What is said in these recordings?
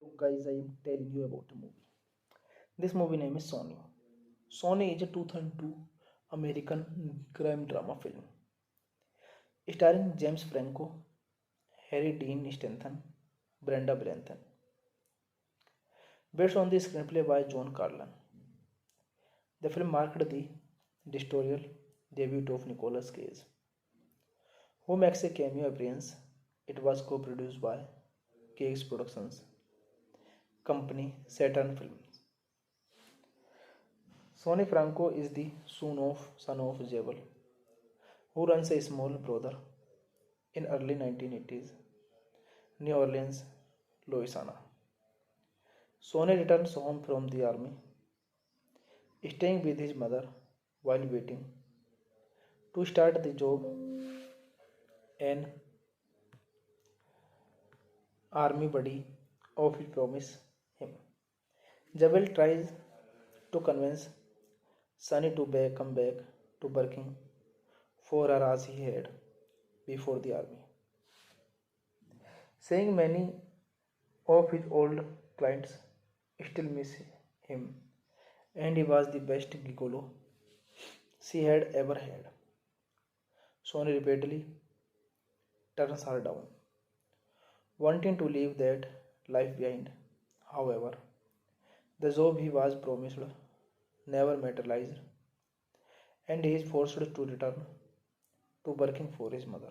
So guys, I am telling you about a movie. This movie name is Sony. Sony is a 2002 American crime drama film starring James Franco, Harry Dean Stanton, Brenda Branton, based on the screenplay by John Carlin. The film marked the directorial debut of Nicolas Cage, who makes a cameo appearance. It was co-produced by Cage Productions company Saturn Films. Sonny Franco is the son of Jebel, who runs a small brothel in early 1980s New Orleans, Louisiana. Sonny returns home from the army, staying with his mother while waiting to start the job an army buddy of his promise him. Jebel tries to convince Sonny to come back to working for her as he had before the army, saying many of his old clients still miss him and he was the best gigolo she had ever had. Sony repeatedly turns her down, wanting to leave that life behind. However, the job he was promised never materialized and he is forced to return to working for his mother.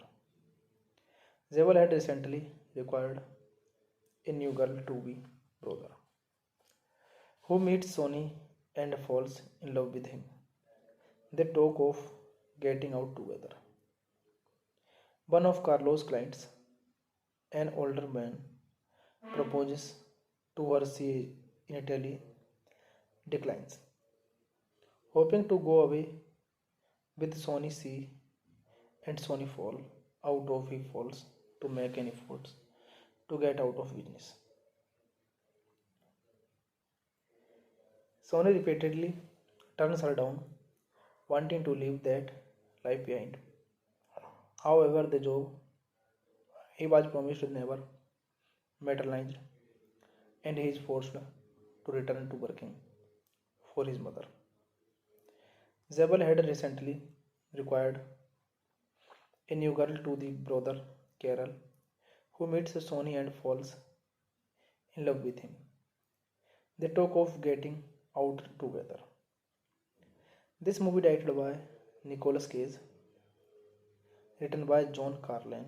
Zebel had recently required a new girl to be brother, who meets Sony and falls in love with him. They talk of getting out together. One of Carlos' clients, an older man, proposes to her. She initially declines, hoping to go away with Sony. She and Sony fall out of he falls to make any efforts to get out of business. Sony repeatedly turns her down, wanting to leave that life behind. However, the job he was promised never materialized and he is forced to return to working for his mother. Zabel had recently required a new girl to the brother Carol, who meets Sony and falls in love with him. They talk of getting out together. This movie directed by Nicolas Cage, written by John Carlin,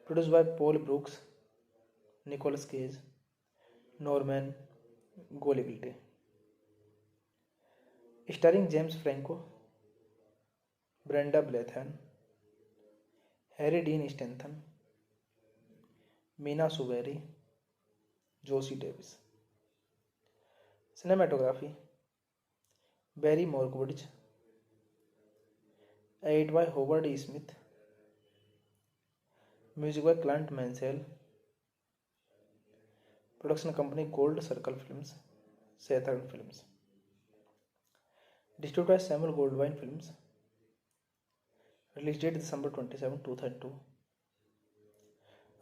produced by Paul Brooks, Nicolas Cage, Norman Golivilte, starring James Franco, Brenda Blethen, Harry Dean Stanton, Mina Suvari, Josie Davis. Cinematography Barry Morgwitch, edited by Howard E. Smith, music by Clint Mansell, production company Gold Circle Films, Saturn Films, distributed by Samuel Goldwyn Films, release date December 27, 2002,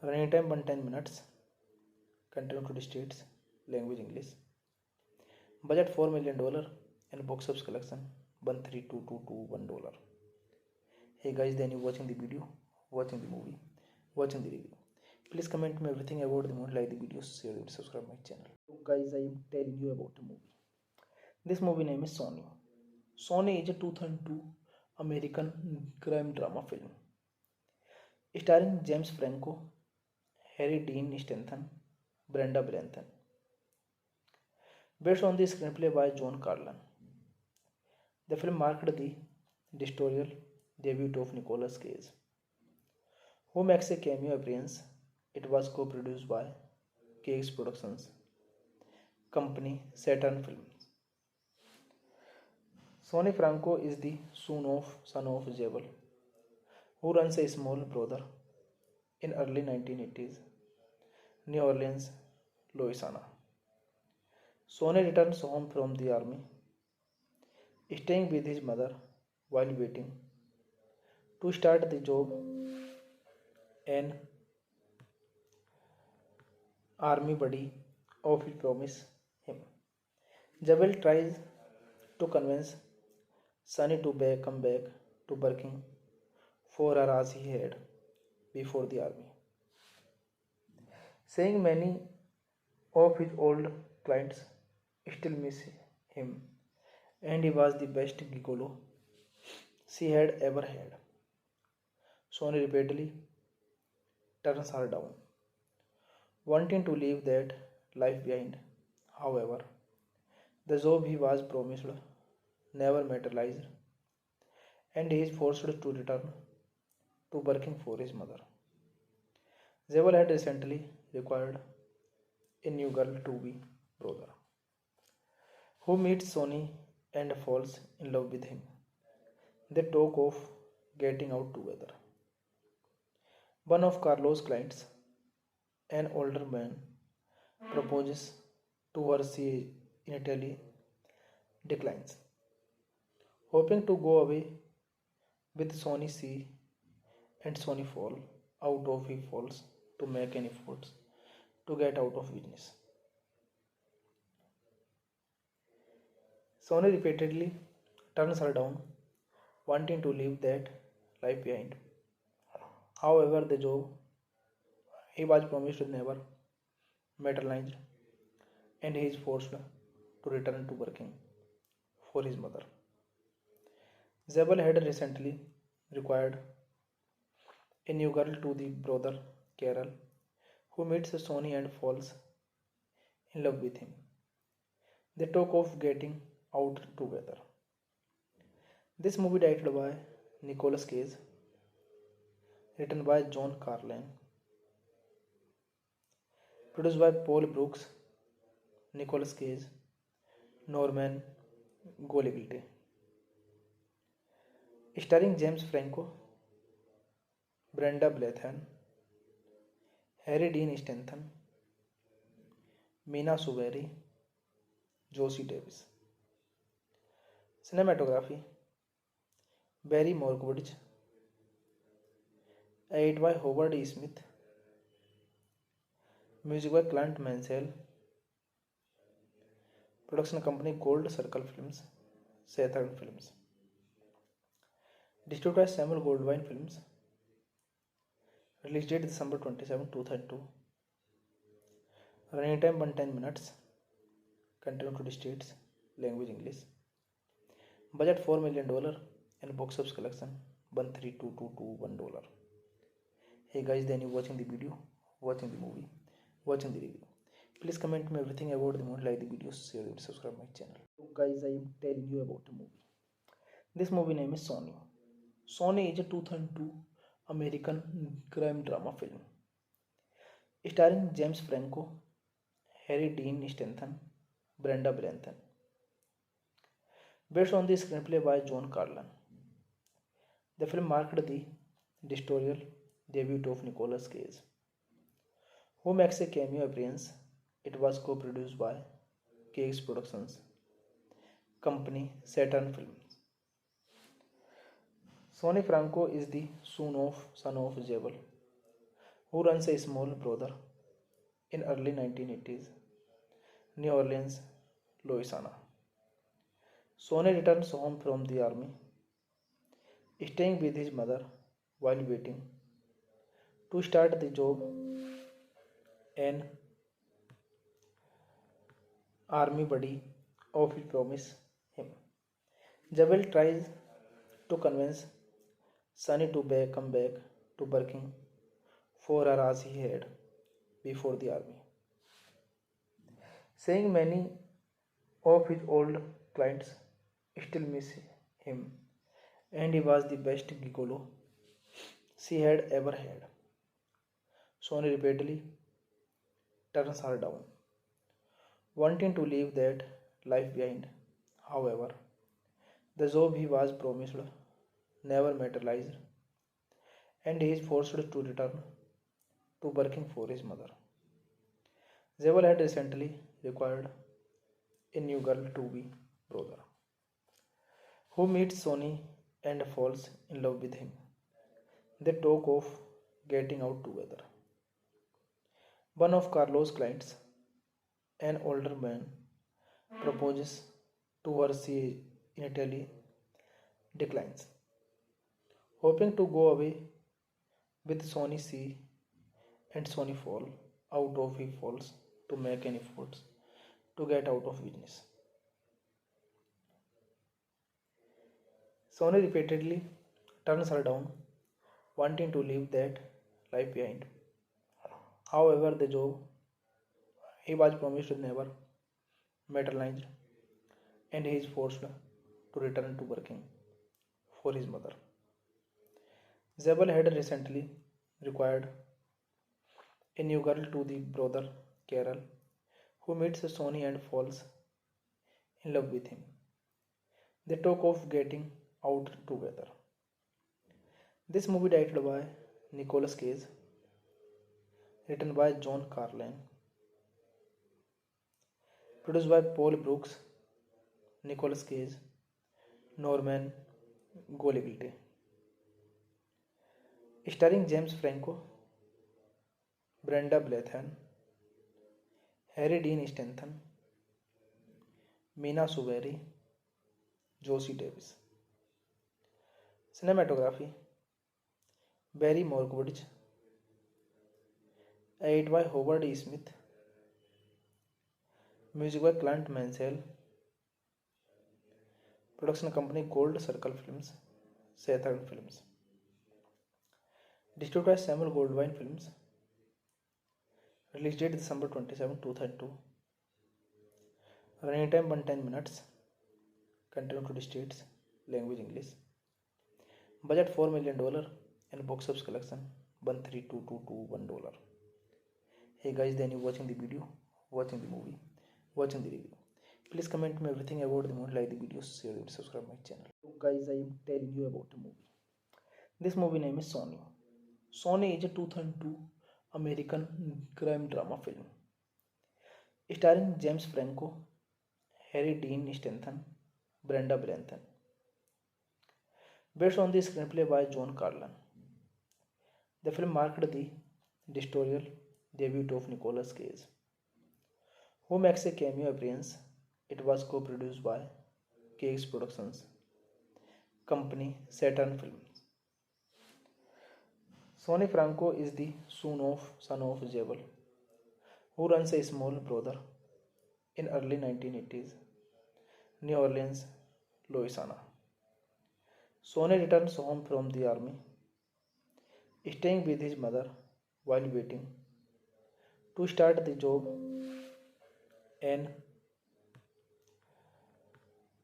running time 110 minutes, content United States, language English, budget $4 million and box office collection $132,221. Hey guys, then you watching the video, watching the movie, watching the review. Please comment me everything about the movie, like the video, share it, subscribe my channel. So guys, I am telling you about a movie. This movie name is Sony. Sony is a 2002 American crime drama film starring James Franco, Harry Dean Stanton, Brenda Branton, based on the screenplay by John Carlin. The film marked the directorial debut of Nicolas Cage, who makes a cameo appearance. It was co-produced by Cage Productions company Saturn Films. Sonny Franco is the son of Jebel, who runs a small brothel in early 1980s New Orleans, Louisiana. Sonny returns home from the army, staying with his mother while waiting to start the job an army buddy of his promise him. Jabal tries to convince Sunny to come back to working for her as he had before the army, saying many of his old clients still miss him and he was the best gigolo she had ever had. Sony repeatedly turns her down, wanting to leave that life behind. However, the job he was promised never materialized and he is forced to return to working for his mother. Jewel had recently required a new girl to be brother, who meets Sony and falls in love with him. They talk of getting out together. One of Carlos' clients, an older man, proposes to her. She initially declines, hoping to go away with Sony. She and Sony fall out of he falls to make any efforts to get out of business. Sony repeatedly turns her down, wanting to leave that life behind. However, the job he was promised never materialized and he is forced to return to working for his mother. Zabel had recently required a new girl to the brother Carol, who meets Sony and falls in love with him. They talk of getting out together. This movie directed by Nicolas Cage, written by John Carlin, produced by Paul Brooks, Nicolas Cage, Norman Goligilte, starring James Franco, Brenda Blethyn, Harry Dean Stanton, Mina Suvari, Josie Davis. Cinematography Barry Morgwitch, edited by Howard E. Smith, music by Clint Mansell, production company Gold Circle Films, Saturn Films, distributed by Samuel Goldwyn Films, release date December 27, 2002, running time 110 minutes, content United States, language English, budget $4 million and box office collection $132,221. Hey guys, then you watching the video, watching the movie, watching the review. Please comment me everything about the movie, like the video, share it, subscribe my channel. So guys, I am telling you about the movie. This movie name is Sony. Sony is a 2002 American crime drama film starring James Franco, Harry Dean Stanton, Brenda Blethyn, based on the screenplay by John Carlin. The film marked the directorial debut of Nicolas Cage, who makes a cameo appearance. It was co-produced by Cage Productions company Saturn Films. Sonny Franco is the son of Jabal, who runs a small brothel in early 1980s, New Orleans, Louisiana. Sonny returns home from the army, staying with his mother while waiting to start the job. An army buddy of his promise him. Jabal tries to convince Sunny to come back to working for her as he had before the army, saying many of his old clients still miss him and he was the best gigolo she had ever had. Sony repeatedly turns her down, wanting to leave that life behind. However, the job he was promised never materialized and he is forced to return to working for his mother. Jewel had recently required a new girl to be brother, who meets Sony and falls in love with him. They talk of getting out together. One of Carlo's clients, an older man, proposes to her. She initially declines, hoping to go away with Sonny. She and Sonny fall out of he falls to make any efforts to get out of business. Sonny repeatedly turns her down, wanting to leave that life behind. However, the job he was promised never materialized, and he is forced to return to working for his mother. Zabel had recently required a new girl to the brother Carol, who meets Sonny and falls in love with him. They talk of getting out together. This movie directed by Nicolas Cage, written by John Carlin, produced by Paul Brooks, Nicolas Cage, Norman Golivilte, starring James Franco, Brenda Blethyn, Harry Dean Stanton, Mina Suvari, Josie Davis. Cinematography Barry Morgwitch, edited by Howard E. Smith, music by Clint Mansell, production company Gold Circle Films, Saturn Films, distributed by Samuel Goldwyn Films, release date December 27, 2002, running time 110 minutes, content United States, language English, budget $4 million and box office collection $132,221. Hey guys, then you watching the video, watching the movie, watching the review. Please comment me everything about the movie, like the video, share it, subscribe my channel. So guys, I am telling you about the movie. This movie name is Sonny. Sonny is a 2002 American crime drama film starring James Franco, Harry Dean Stanton, Brenda Blethyn, based on the screenplay by John Carlin. The film marked the directorial debut of Nicolas Cage, who makes a cameo appearance. It was co-produced by Cage Productions company Saturn Films. Sonny Franco is the son of Jebel, who runs a small brother in early 1980s New Orleans, Louisiana. Sonny returns home from the army, staying with his mother while waiting to start the job an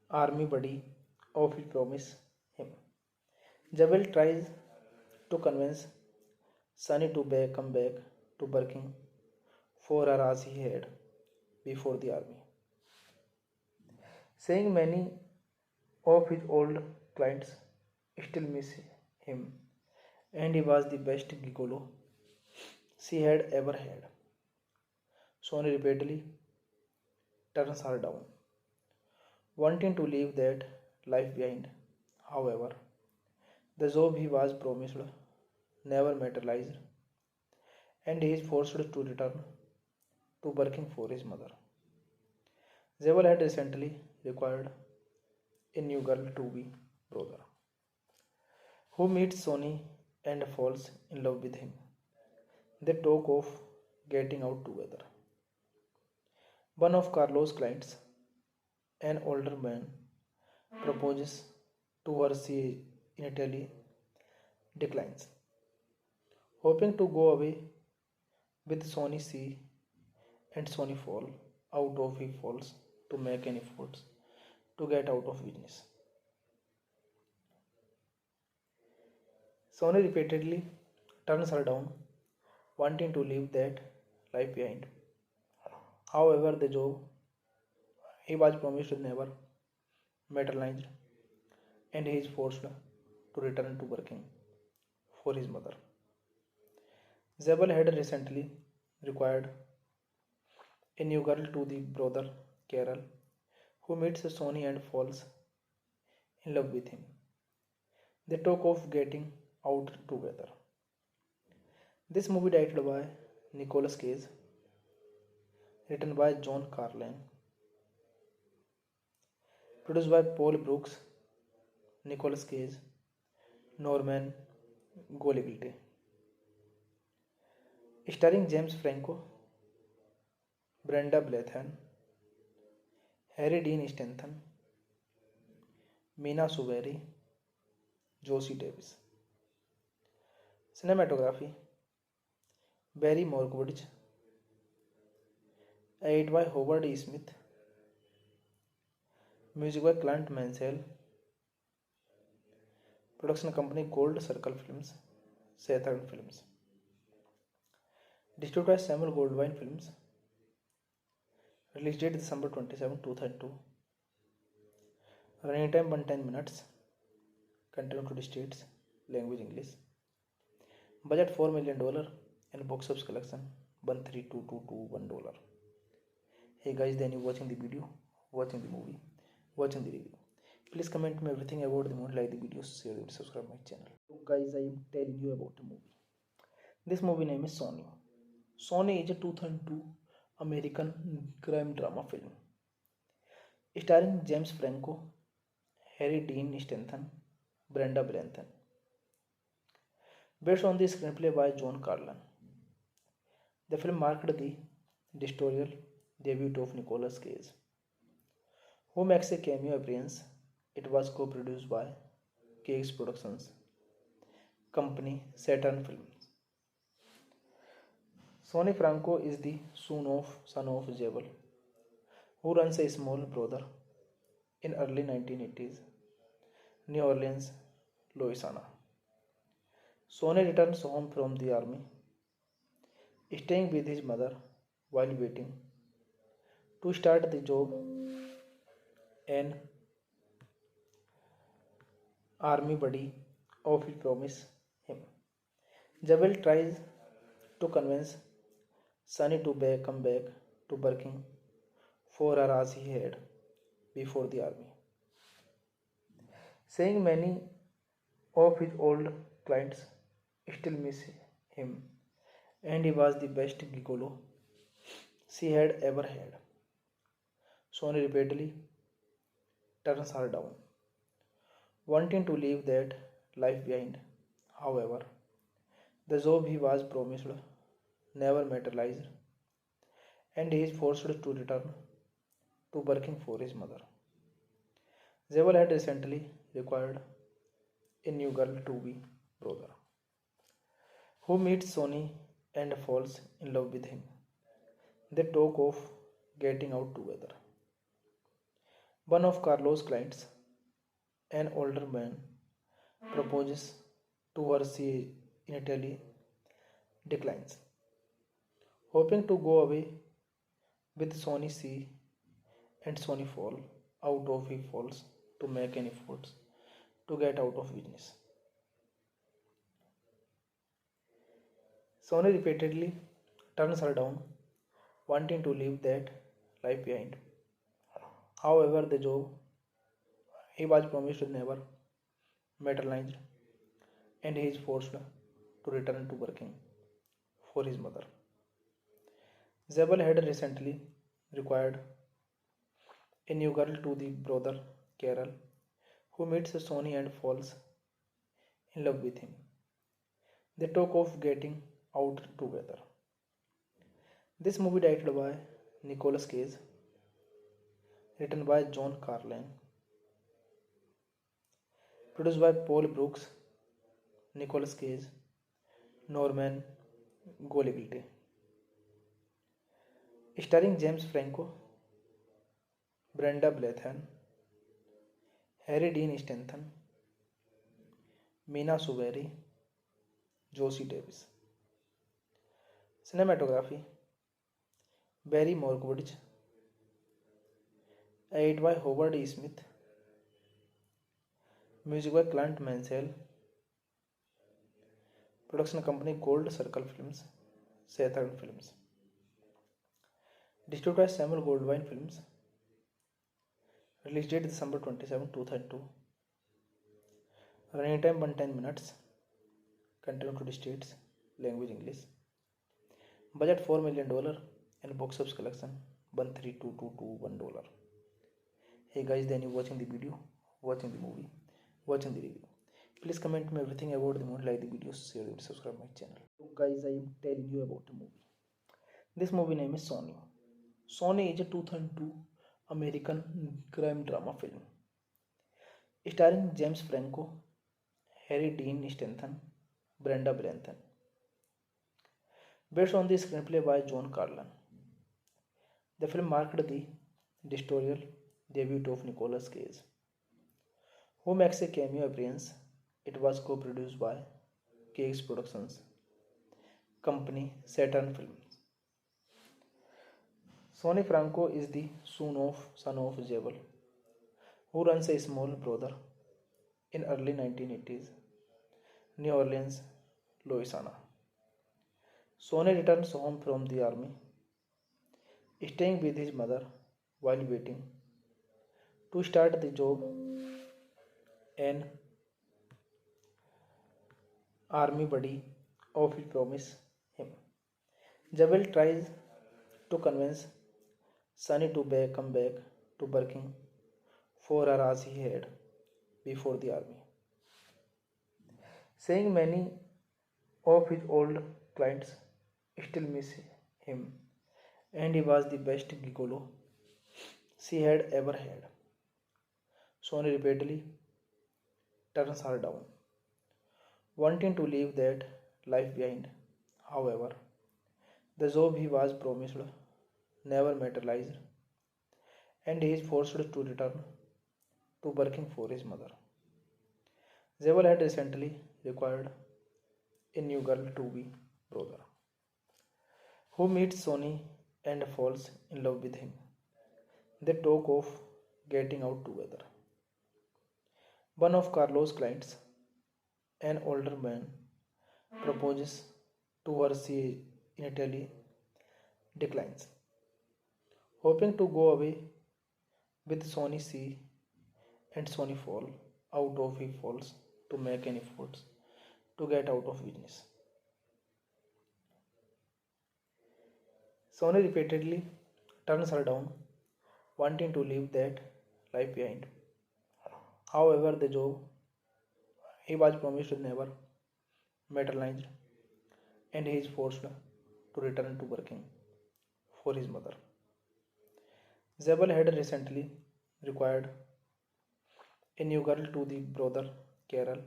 army buddy of his promise him. Jabal tries to convince Sonny to come back to working for her as he had before the army, saying many of his old clients still miss him and he was the best gigolo she had ever had. Sonny repeatedly turns her down, wanting to leave that life behind. However, the job he was promised never materialized, and he is forced to return to working for his mother. Zabel had recently required a new girl to be brother, who meets Sonny and falls in love with him. They talk of getting out together. One of Carlo's clients, an older man, proposes to her. She initially declines, hoping to go away with Sonny. She and Sonny fall out of he falls to make any efforts to get out of business. Sonny repeatedly turns her down, wanting to leave that life behind. However, the job he was promised never materialized, and he is forced to return to working for his mother. Zabel had recently required a new girl to the brother Carol, who meets Sonny and falls in love with him. They talk of getting out together. This movie directed by Nicolas Cage, written by John Carlin, produced by Paul Brooks, Nicolas Cage, Norman Goliglite, starring James Franco, Brenda Blethyn, Harry Dean Stanton, Mina Suvari, Josie Davis. Cinematography Barry Morgwitch, edited by Howard E. Smith, music by Clint Mansell, production company Gold Circle Films, Saturn Films, distributed by Samuel Goldwyn Films, release date December 27, 2002, running time 110 minutes, content to states, language English, budget $4 million and box office collection $132,221. Hey guys, then you watching the video, watching the movie, watching the review. Please comment me everything about the movie, like the video, share it, subscribe my channel. So guys, I am telling you about a movie. This movie name is Sonny. Sonny is a 2002 American crime drama film starring James Franco, Harry Dean Stanton, Brenda Blethyn, based on the screenplay by John Carlin. The film marked the directorial debut of Nicolas Cage, who makes a cameo appearance. It was co-produced by Cage Productions company Saturn Films. Sonny Franco is the son of Jewel, who runs a small brother in early 1980s New Orleans, Louisiana. Sonny returns home from the army, staying with his mother while waiting to start the job an army buddy of his promise him. Jewel tries to convince Sonny to come back to working for her as he had before the army, saying many of his old clients still miss him and he was the best gigolo she had ever had. Sonny repeatedly turns her down, wanting to leave that life behind. However, the job he was promised never materialized, and he is forced to return to working for his mother. Jewel had recently acquired a new girl to be brother, who meets Sonny and falls in love with him. They talk of getting out together. One of Carlos' clients, an older man, proposes to her. She initially declines. Hoping to go away with Sonny, she and Sonny fall out of he falls to make an effort to get out of business. Sonny repeatedly turns her down, wanting to leave that life behind. However, the job he was promised never materialized, and he is forced to return to working for his mother. Jewel had recently acquired a new girl to the brother Carol, who meets Sonny and falls in love with him. They talk of getting out together. This movie directed by Nicolas Cage, written by John Carlin, produced by Paul Brooks, Nicolas Cage, Norman Goliglite, starring James Franco, Brenda Blethyn, Harry Dean Stanton, Mina Suvari, Josie Davis. Cinematography Barry Morgwitch, edited by Howard E. Smith, music by Clint Mansell, production company Gold Circle Films, Saturn Films, distributed by Samuel Goldwyn Films, release date December 27, 2002, running time 110 minutes, content to states, language English, budget $4 million and box office collection 1322221 dollar. Hey guys, then you watching the video, watching the movie, watching the review. Please comment me everything about the movie, like the video, share it, subscribe my channel. So guys, I am telling you about a movie. This movie name is Sony. Sony is a 2002 American crime drama film starring James Franco, Harry Dean Stanton, Brenda Branton, based on the screenplay by John Carlin. The film marked the directorial debut of Nicolas Cage, who makes a cameo appearance. It was co-produced by Cage Productions company Saturn Films. Sonny Franco is the son of Jewel, who runs a small brother in early 1980s New Orleans, Louisiana. Sonny returns home from the army, staying with his mother while waiting to start the job an army buddy of his promise him. Jewel tries to convince Sonny to come back to working for her as he had before the army, saying many of his old clients still miss him and he was the best gigolo she had ever had. Sonny repeatedly turns her down, wanting to leave that life behind. However, the job he was promised never materialized and he is forced to return to working for his mother. Jewel had recently required a new girl to be brother, who meets Sonny and falls in love with him. They talk of getting out together. One of Carlos' clients, an older man, proposes to her. She initially declines, hoping to go away with Sonny. She and Sonny fall out of he falls to make an effort to get out of business. Sonny repeatedly turns her down, wanting to leave that life behind. However, the job he was promised never materialized and he is forced to return to working for his mother. Jewel had recently required a new girl to the brother Carol,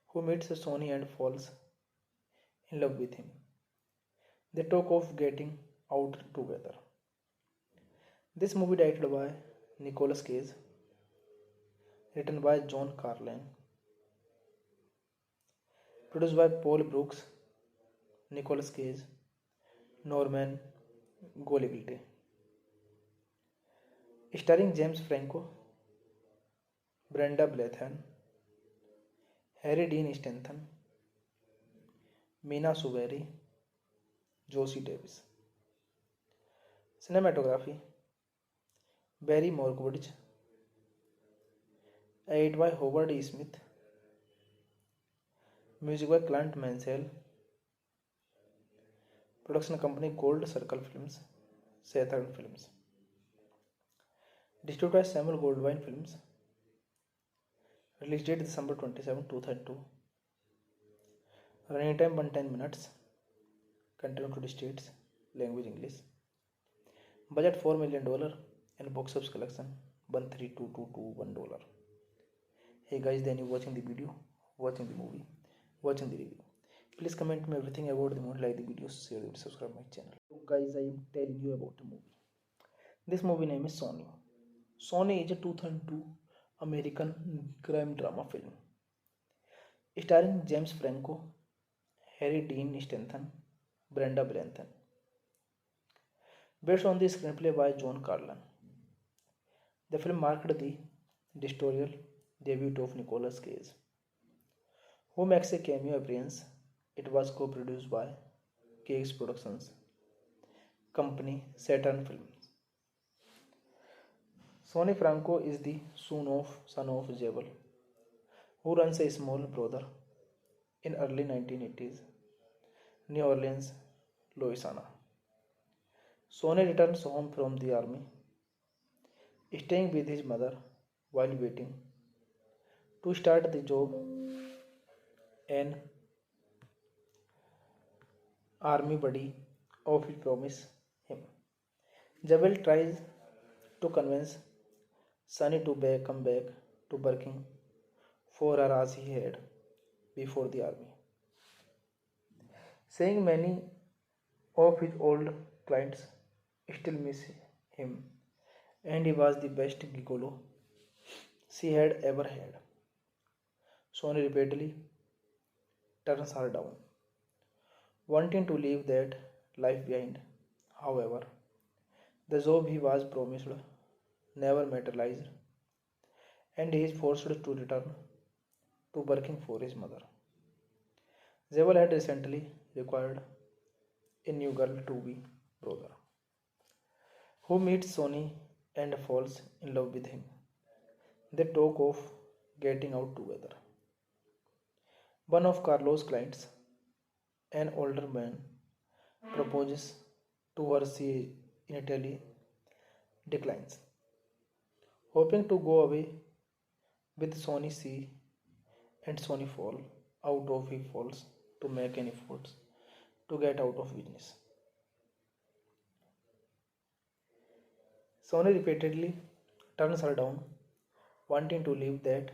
who meets Sonny and falls in love with him. They talk of getting out together. This movie directed by Nicolas Cage, written by John Carlin, produced by Paul Brooks, Nicolas Cage, Norman Golibilte, starring James Franco, Brenda Blethen, Harry Dean Stanton, Mina Suvari, Josie Davis. Cinematography Barry Morgwitch, edited by Howard E. Smith, music by Clint Mansell, production company Gold Circle Films, Saturn Films, distributed by Samuel Goldwyn Films, release date December 27, 2002, running time 110 minutes, content to states, language English, budget $4 million and box office collection 1322221 dollar. Hey guys, then you watching the video, watching the movie, watching the review. Please comment me everything about the movie, like the video, share it, subscribe my channel. So guys, I am telling you about a movie. This movie name is Sony. Sony is a 2002 American crime drama film starring James Franco, Harry Dean Stanton, Brenda Branton, based on the screenplay by John Carlin. The film marked the directorial debut of Nicolas Cage, who makes a cameo appearance. It was co-produced by Cage Productions company Saturn Films. Sonny Franco is the son of Jewel, who runs a small brother in early 1980s New Orleans, Louisiana. Sony returns home from the army, staying with his mother while waiting to start the job. An army buddy of his promise him. Jabal tries to convince Sunny to come back to working for her as he had before the army, saying many of his old clients still miss him and he was the best gigolo she had ever had. Sony repeatedly turns her down, wanting to leave that life behind. However, the job he was promised never materialized and he is forced to return to working for his mother. Jewel had recently required a new girl to be brother, who meets Sony and falls in love with him. They talk of getting out together. One of Carlos' clients, an older man, proposes to her. She initially declines, hoping to go away with Sony. She and Sony fall out of he falls to make any efforts to get out of business. Sony repeatedly turns her down, wanting to leave that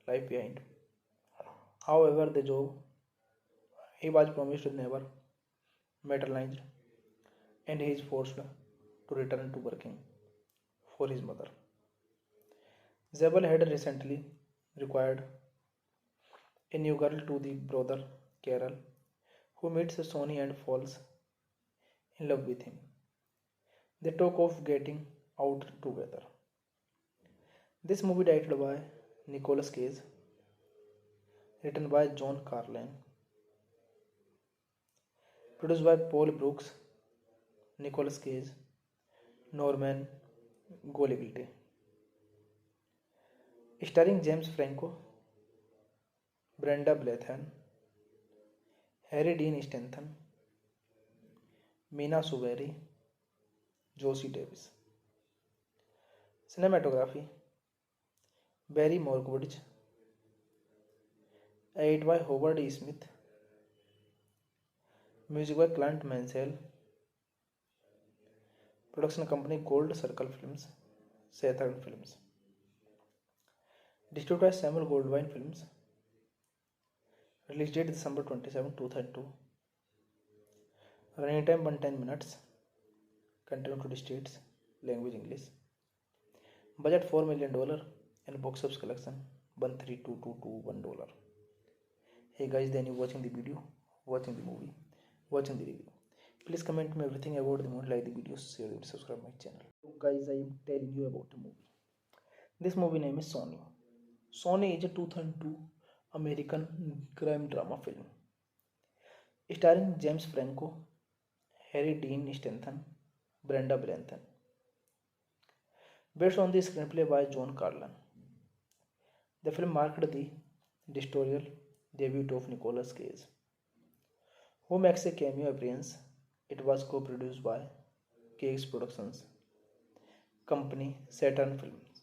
life behind. However, the job he was promised never materialized and he is forced to return to working for his mother. Zabel had recently required a new girl to the brother Carol, who meets Sony and falls in love with him. They talk of getting out together. This movie directed by Nicolas Cage, written by John Carlin, produced by Paul Brooks, Nicolas Cage, Norman Golivilte, starring James Franco, Brenda Blethyn, Harry Dean Stanton, Mina Suvari, Josie Davis. Cinematography Barry Morgwitch, edited by Howard E. Smith, music by Clint Mansell, production company Gold Circle Films, Saturn Films, distributed by Samuel Goldwyn Films, release date December 27, 2002, running time 110 minutes, content to states, language English, budget $4 million and box office collection $132,221. Hey guys, then you watching the video, watching the movie, watching the review. Please comment me everything about the movie, like the video, share it, subscribe my channel. So guys, I am telling you about the movie. This movie name is Sony. Sony is a 2002 American crime drama film starring James Franco, Harry Dean Stanton, Brenda Blethyn, based on the screenplay by John Carlin. The film marked the directorial debut of Nicolas Cage, who makes a cameo appearance. It was co-produced by Cage Productions company Saturn Films.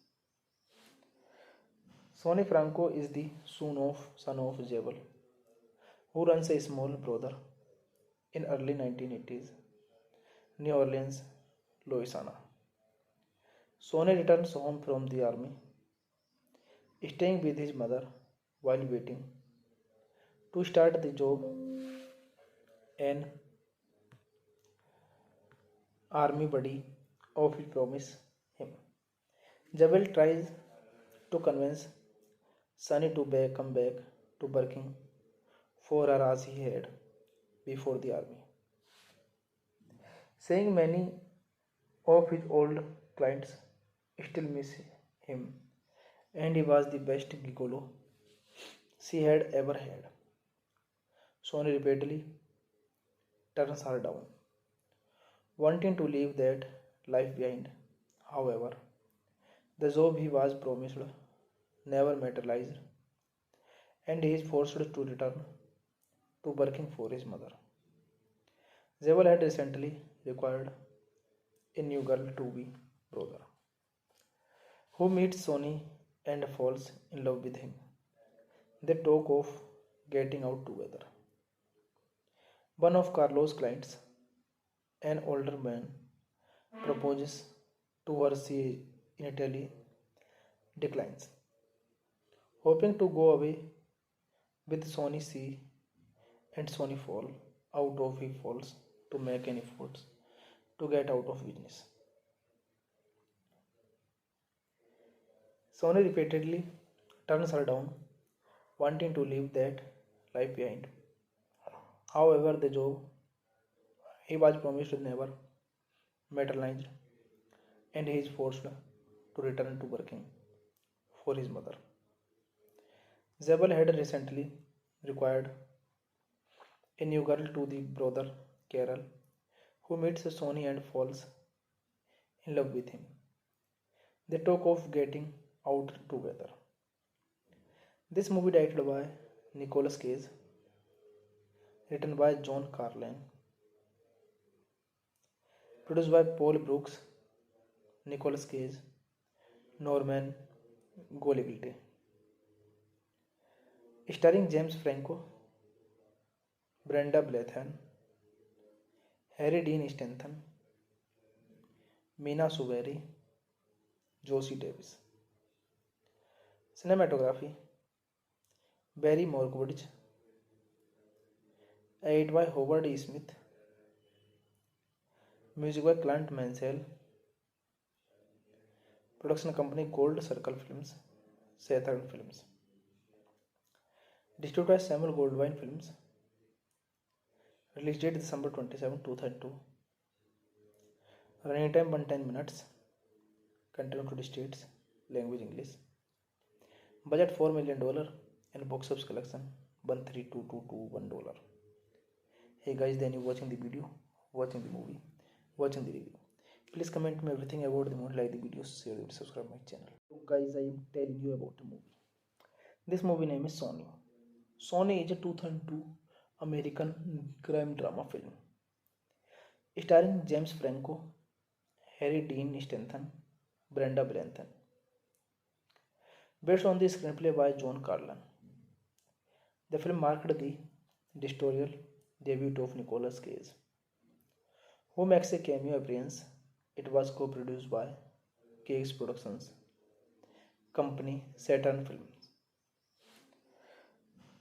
Sonny Franco is the son of Jabal, who runs a small brothel in early 1980s, New Orleans, Louisiana. Sonny returns home from the army, staying with his mother while waiting to start the job. An army buddy of his promise him. Jabal tries to convince Sunny to come back to working for her as he had before the army, saying many of his old clients still miss him and he was the best gigolo she had ever had. Sony repeatedly turns her down, wanting to leave that life behind. However, the job he was promised never materialized and he is forced to return to working for his mother. Jewel had recently required a new girl to be brother, who meets Sonny and falls in love with him. They talk of getting out together. One of Carlo's clients, an older man, proposes to her. She initially declines, hoping to go away with Sonny. She and Sonny fall out of he falls to make any efforts to get out of business. Sonny repeatedly turns her down, wanting to leave that life behind. However, the job he was promised never materialized, and he is forced to return to working for his mother. Zabel had recently required a new girl to the brother Carol, who meets Sonny and falls in love with him. They talk of getting out together. This movie directed by Nicolas Cage, written by John Carlin, produced by Paul Brooks, Nicolas Cage, Norman Golivilte, starring James Franco, Brenda Blethyn, Harry Dean Stanton, Mina Suvari, Josie Davis. Cinematography Barry Morgwitch, edited by Howard E. Smith, music by Clint Mansell, production company Gold Circle Films, Saturn Films, distributed by Samuel Goldwyn Films, release date December 27, 2002, running time 110 minutes, content United States, language English, budget $4 million and box office collection $132,221. Hey guys, then you watching the video, watching the movie, watching the review. Please comment me everything about the movie, like the video, share it, subscribe my channel. So guys, I am telling you about the movie. This movie name is Sonny. Sonny is a 2002 American crime drama film starring James Franco, Harry Dean Stanton, Brenda Blethyn, based on the screenplay by John Carlin. The film marked the directorial debut of Nicolas Cage, who makes a cameo appearance. It was co-produced by Cage Productions company Saturn Films.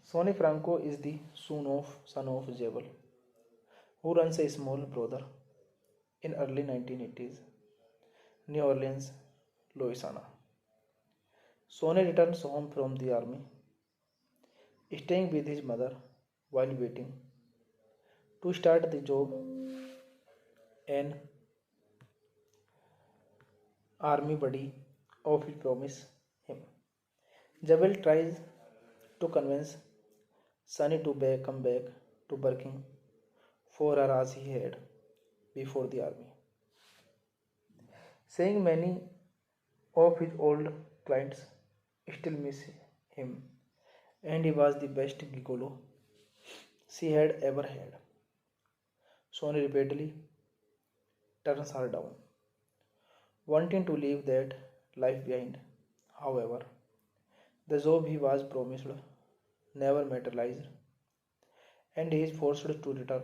Sonny Franco is the son of Jebel, who runs a small brothel in early 1980s New Orleans, Louisiana. Sonny returns home from the army, staying with his mother while waiting to start the job. An army buddy of his promise him. Jebel tries to convince Sonny to come back to working for her as he had before the army, saying many of his old clients still miss him and he was the best gigolo she had ever had. Sonny repeatedly turns her down, wanting to leave that life behind. However, the job he was promised never materialized, and he is forced to return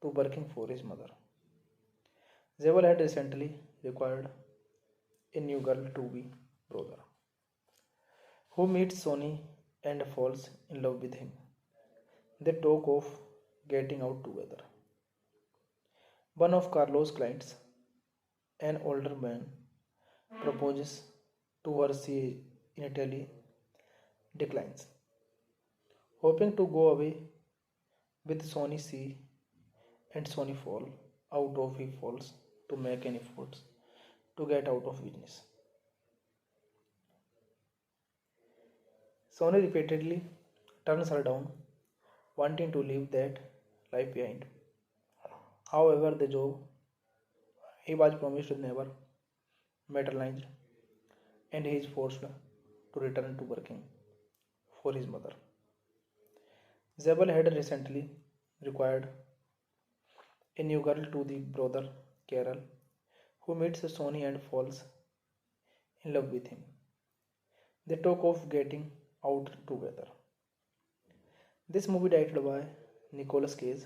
to working for his mother. Jewel had recently required a new girl to be brother, who meets Sonny and falls in love with him. They talk of getting out together. One of Carlo's clients, an older man, proposes to her. She initially declines, hoping to go away with Sonny. She and Sonny fall out of he falls to make any efforts to get out of business. Sonny repeatedly turns her down, wanting to leave that life behind. However, the job he was promised never materialized, and he is forced to return to working for his mother. Zabel had recently required a new girl to the brother Carol, who meets Sonny and falls in love with him. They talk of getting out together. This movie directed by Nicolas Cage,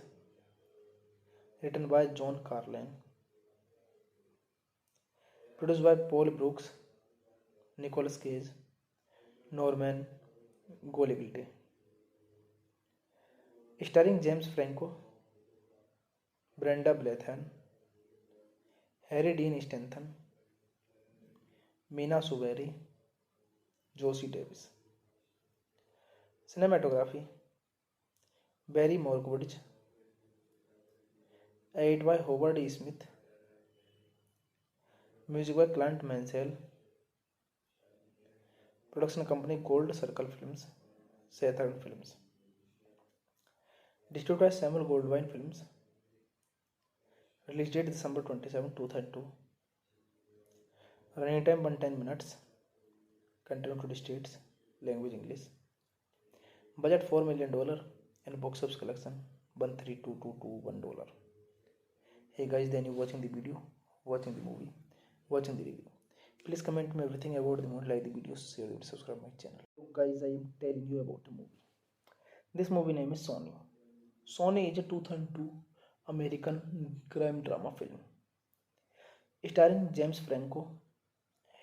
written by John Carlin, produced by Paul Brooks, Nicolas Cage, Norman Golivilte, starring James Franco, Brenda Blethyn, Harry Dean Stanton, Mina Suvari, Josie Davis. Cinematography Barry Morgwitch, edited by Howard E. Smith, music by Clint Mansell, production company Gold Circle Films, Saturn Films, distributed by Samuel Goldwyn Films, release date December 27, 2002, running time 110 minutes, content to states, language English, budget $4 million and box office collection $132,221. Hey guys, then you watching the video, watching the movie, watching the review. Please comment me everything about the movie, like the video, share it, subscribe my channel. So guys, I am telling you about the movie. This movie name is Sonny. Sonny is a 2002 American crime drama film starring James Franco,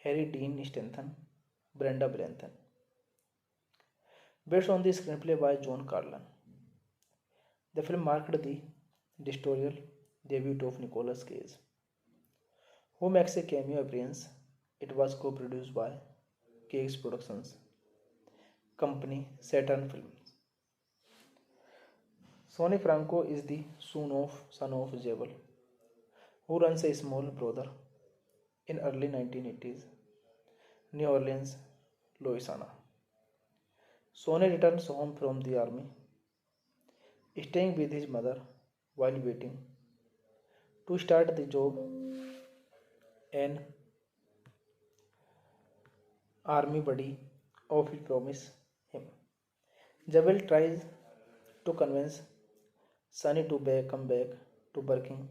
Harry Dean Stanton, Brenda Blethyn, based on the screenplay by John Carlin. The film marked the directorial debut of Nicolas Cage, who makes a cameo appearance. It was co-produced by Cage Productions company Saturn Films. Sonny Franco is the son of Jewel, who runs a small brother in early 1980s New Orleans, Louisiana. Sonny returns home from the army, staying with his mother while waiting to start the job an army buddy of his promise him. Jewel tries to convince Sonny to come back to working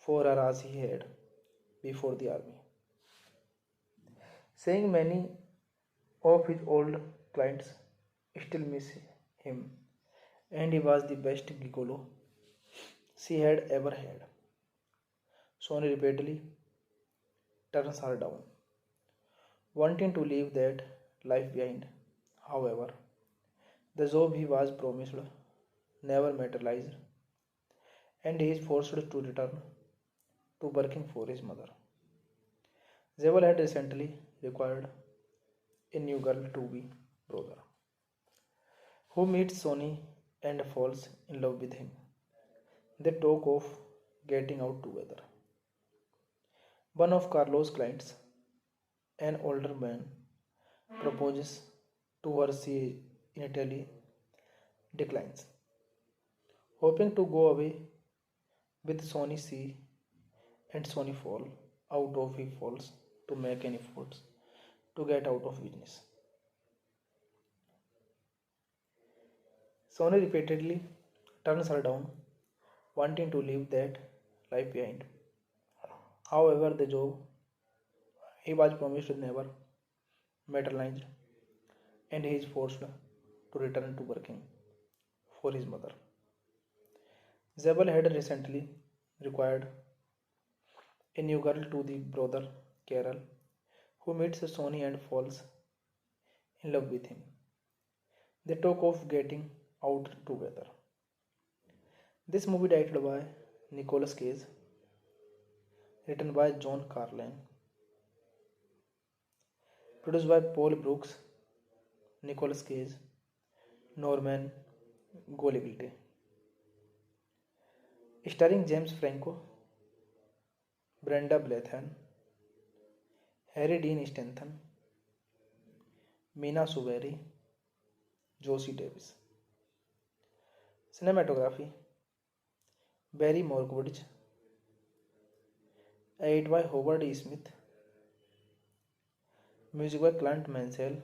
for her as he had before the army, saying many of his old clients still miss him and he was the best gigolo she had ever had. Sonny repeatedly turns her down, wanting to leave that life behind. However, the job he was promised never materialized, and he is forced to return to working for his mother. Jewel had recently required a new girl to be brother, who meets Sonny and falls in love with him. They talk of getting out together. One of Carlos' clients, an older man, proposes to her. She initially declines. Hoping to go away with Sonny, she and Sonny fall out of he falls to make any efforts to get out of business. Sonny repeatedly turns her down, wanting to leave that life behind. However, the job he was promised never materialized, and he is forced to return to working for his mother. Jewel had recently required a new girl to the brother Carol, who meets Sonny and falls in love with him. They talk of getting out together. This movie directed by Nicolas Cage, written by John Carlin, produced by Paul Brooks, Nicolas Cage, Norman Golivilte, starring James Franco, Brenda Blethyn, Harry Dean Stanton, Mina Suvari, Josie Davis. Cinematography Barry Morgwitch, edited by Howard E. Smith, music by Clint Mansell,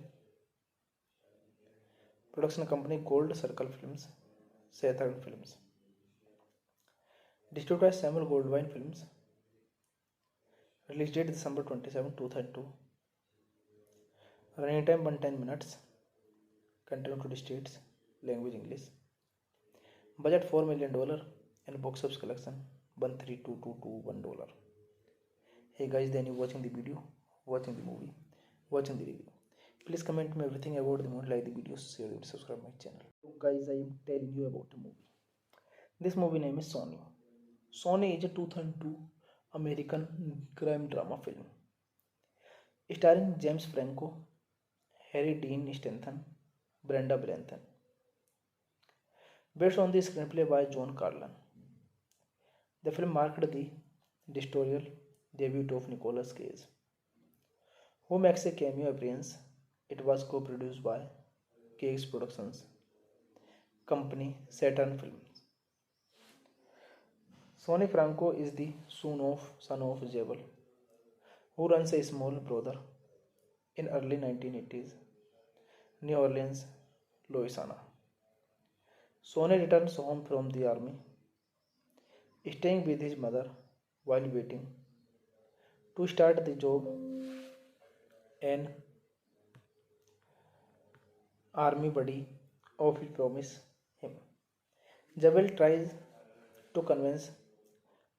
production company Gold Circle Films, Saturn Films, distributed by Samuel Goldwyn Films, Release date December 27, 2002. Running time 110 minutes. Content included states. Language English. Budget $4 million and box office collection $132,221. Hey guys, then you watching the video, watching the movie, watching the review. Please comment me everything about the movie, like the video, share it, subscribe my channel. So guys, I am telling you about a movie. This movie name is Sony. Sony is a 2002 American crime drama film starring James Franco, Harry Dean Stanton, Brenda Branton. Based on the screenplay by John Carlin. The film marked the directorial debut of Nicolas Cage, who makes a cameo appearance. It was co-produced by Cage Productions company Saturn Films. Sonny Franco is the son of Jewel, who runs a small brother in early 1980s New Orleans, Louisiana. Sonny returns home from the army, staying with his mother while waiting to start the job an army buddy of his promise him. Jewel tries to convince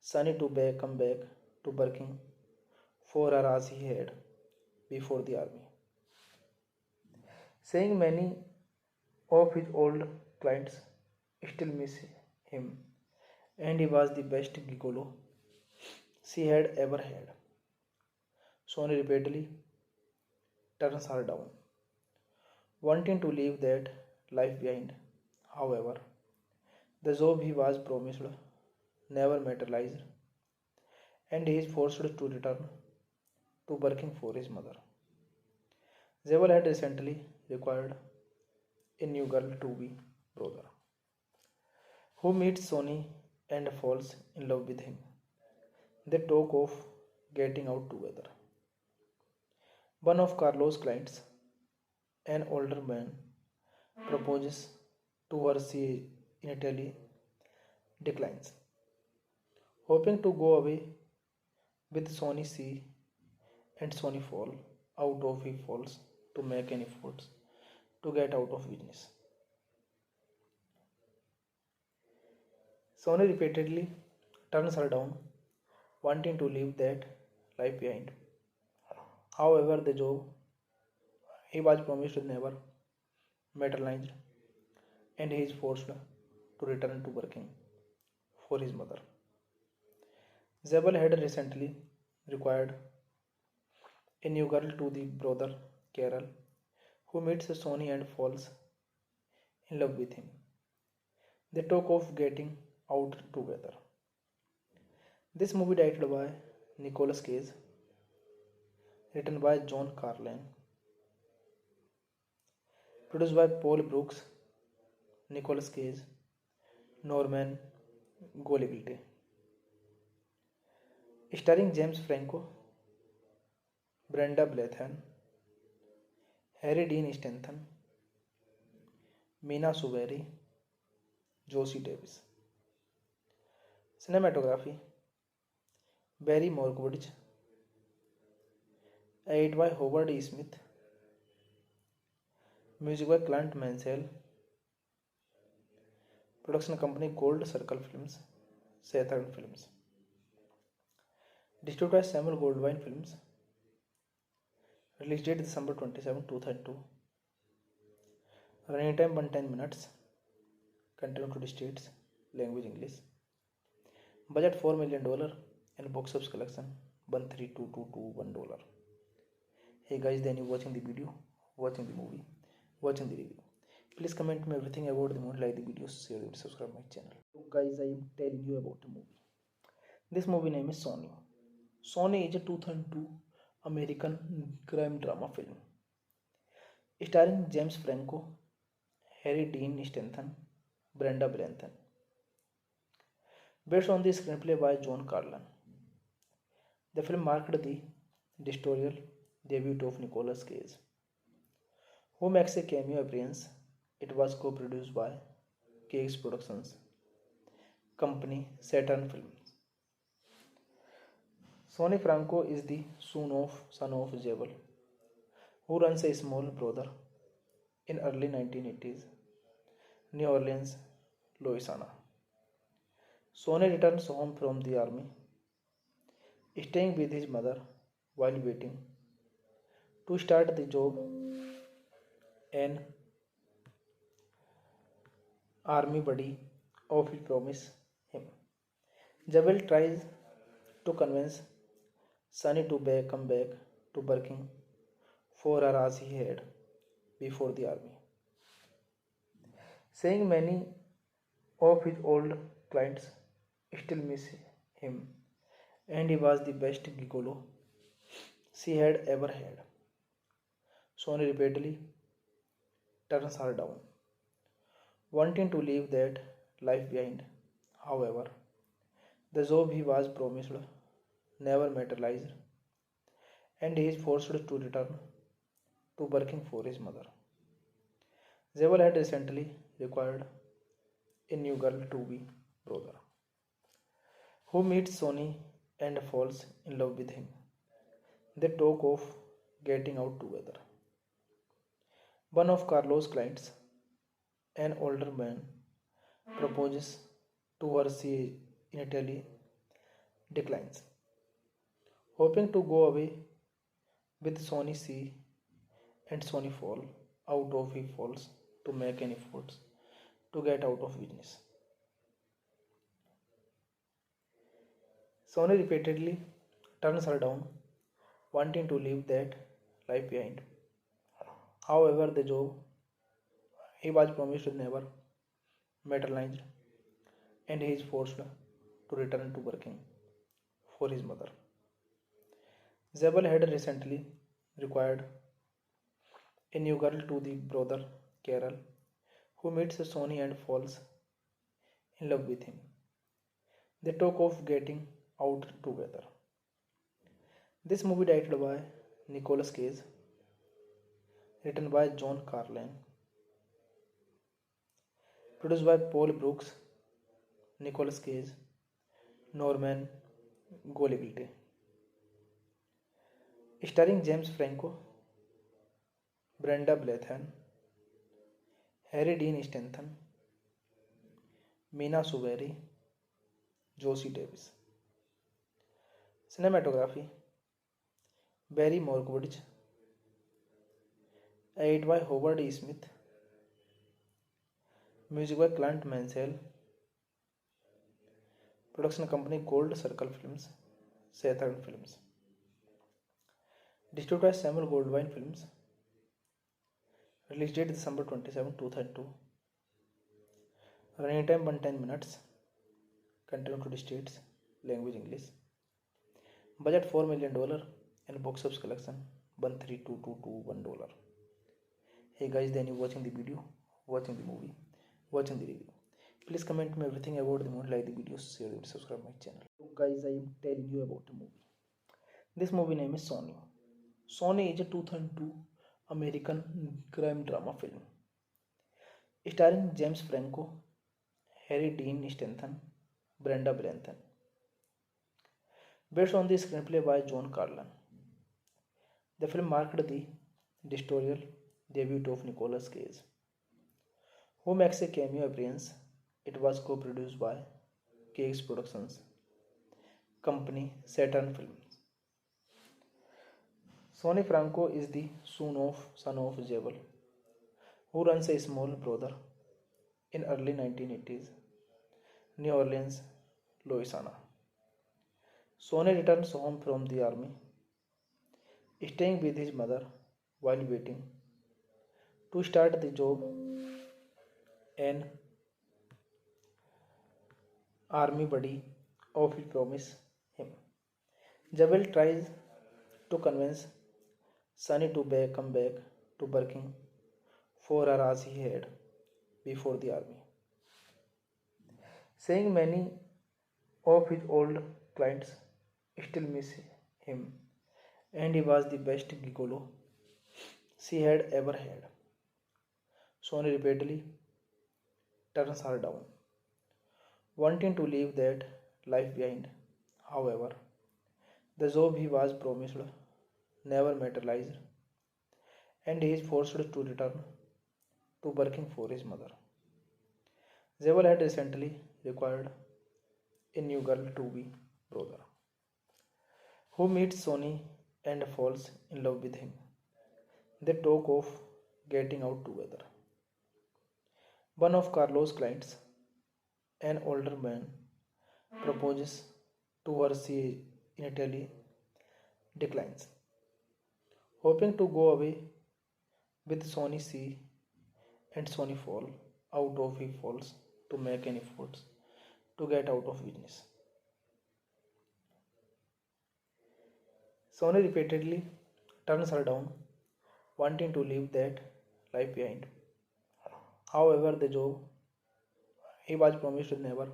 Sonny to come back to working for her as he had before the army, saying many of his old clients still miss him and he was the best gigolo she had ever had. Sonny repeatedly turns her down, wanting to leave that life behind. However, the job he was promised never materialized, and he is forced to return to working for his mother. Jewel had recently acquired a new girl to be brother, who meets Sonny and falls in love with him. They talk of getting out together. One of Carlos' clients, an older man, proposes to her. She initially declines. Hoping to go away with Sonny, she and Sonny fall out of he falls to make an effort to get out of business. Sonny repeatedly turns her down, wanting to leave that life behind. However, the job he was promised never materialized, and he is forced to return to working for his mother. Jewel had recently acquired a new girl to the brother Carol, who meets Sonny and falls in love with him. They talk of getting out together. This movie directed by Nicolas Cage, written by John Carlin, produced by Paul Brooks, Nicolas Cage, Norman Golibilte, starring James Franco, Brenda Blethen, Harry Dean Stanton, Mina Suvari, Josie Davis. Cinematography Barry Morgwitch, edited by Howard E. Smith, music by Clint Mansell, production company Gold Circle Films, Saturn Films, distributed by Samuel Goldwyn Films. Release date December 27, 2002. Running time 110 minutes. Content included states. Language English. Budget $4 million and box office collection $132,221. Hey guys, then you watching the video, watching the movie, watching the review. Please comment me everything about the movie, like the video, share it, subscribe my channel. So guys, I am telling you about a movie. This movie name is Sony. Sony is a 2002 American crime drama film starring James Franco, Harry Dean Stanton, Brenda Branton. Based on the screenplay by John Carlin. The film marked the directorial debut of Nicolas Cage, who makes a cameo appearance. It was co-produced by Cage Productions company Saturn Films. Sonny Franco is the son of Jebel, who runs a small brother in early 1980s, New Orleans, Louisiana. Sonny returns home from the army, staying with his mother while waiting to start the job an army buddy of his promise him. Jebel tries to convince Sonny to come back to working for her as he had before the army, saying many of his old clients still miss him and he was the best gigolo she had ever had. Sonny repeatedly turns her down, wanting to leave that life behind. However, the job he was promised never materialized and he is forced to return to working for his mother. Jewel had recently required a new girl to be brother, who meets Sonny and falls in love with him. They talk of getting out together. One of Carlos' clients, an older man, proposes to her. She initially declines, hoping to go away with Sonny. She and Sonny fall out of he falls to make any efforts to get out of business. Sonny repeatedly turns her down, wanting to leave that life behind. However, the job he was promised never materialized, and he is forced to return to working for his mother. Zabel had recently required a new girl to the brother Carol, who meets Sonny and falls in love with him. They talk of getting out together. This movie directed by Nicolas Cage, written by John Carlin, produced by Paul Brooks, Nicolas Cage, Norman Golibilte, starring James Franco, Brenda Blethyn, Harry Dean Stanton, Mina Suvari, Josie Davis. Cinematography Barry Morgwitch, edited by Howard E. Smith, music by Clint Mansell, production company Gold Circle Films, Saturn Films, distributed by Samuel Goldwyn Films, release date December 27, 2002, running time 110 minutes, content to states, language English, budget $4 million and box office collection $132,221. Hey guys, then you watching the video, watching the movie, watching the review. Please comment me everything about the movie, like the video, share it, subscribe my channel. So guys, I am telling you about the movie. This movie name is Sonny. Sonny is a 2002 American crime drama film starring James Franco, Harry Dean Stanton, Brenda Blethyn, based on the screenplay by John Carlin. The film marked the directorial debut of Nicolas Cage, who makes a cameo appearance. It was co-produced by Cage Productions company Saturn Films. Sonny Franco is the son of Jebel, who runs a small brother in early 1980s, New Orleans, Louisiana. Sonny returns home from the army, staying with his mother while waiting to start the job an army buddy of his promise him. Jebel tries to convince Sonny to come back to working for her as he had before the army, saying many of his old clients still miss him and he was the best gigolo she had ever had. Sonny repeatedly turns her down, wanting to leave that life behind. However, The job he was promised never materialized, and he is forced to return to working for his mother. Zabel had recently required a new girl to be brother, who meets Sonny and falls in love with him. They talk of getting out together. One of Carlo's clients, an older man, proposes to her. She initially declines, hoping to go away with Sonny. She and Sonny fall out of he falls to make any efforts to get out of business. Sonny repeatedly turns her down, wanting to leave that life behind. However, the job he was promised never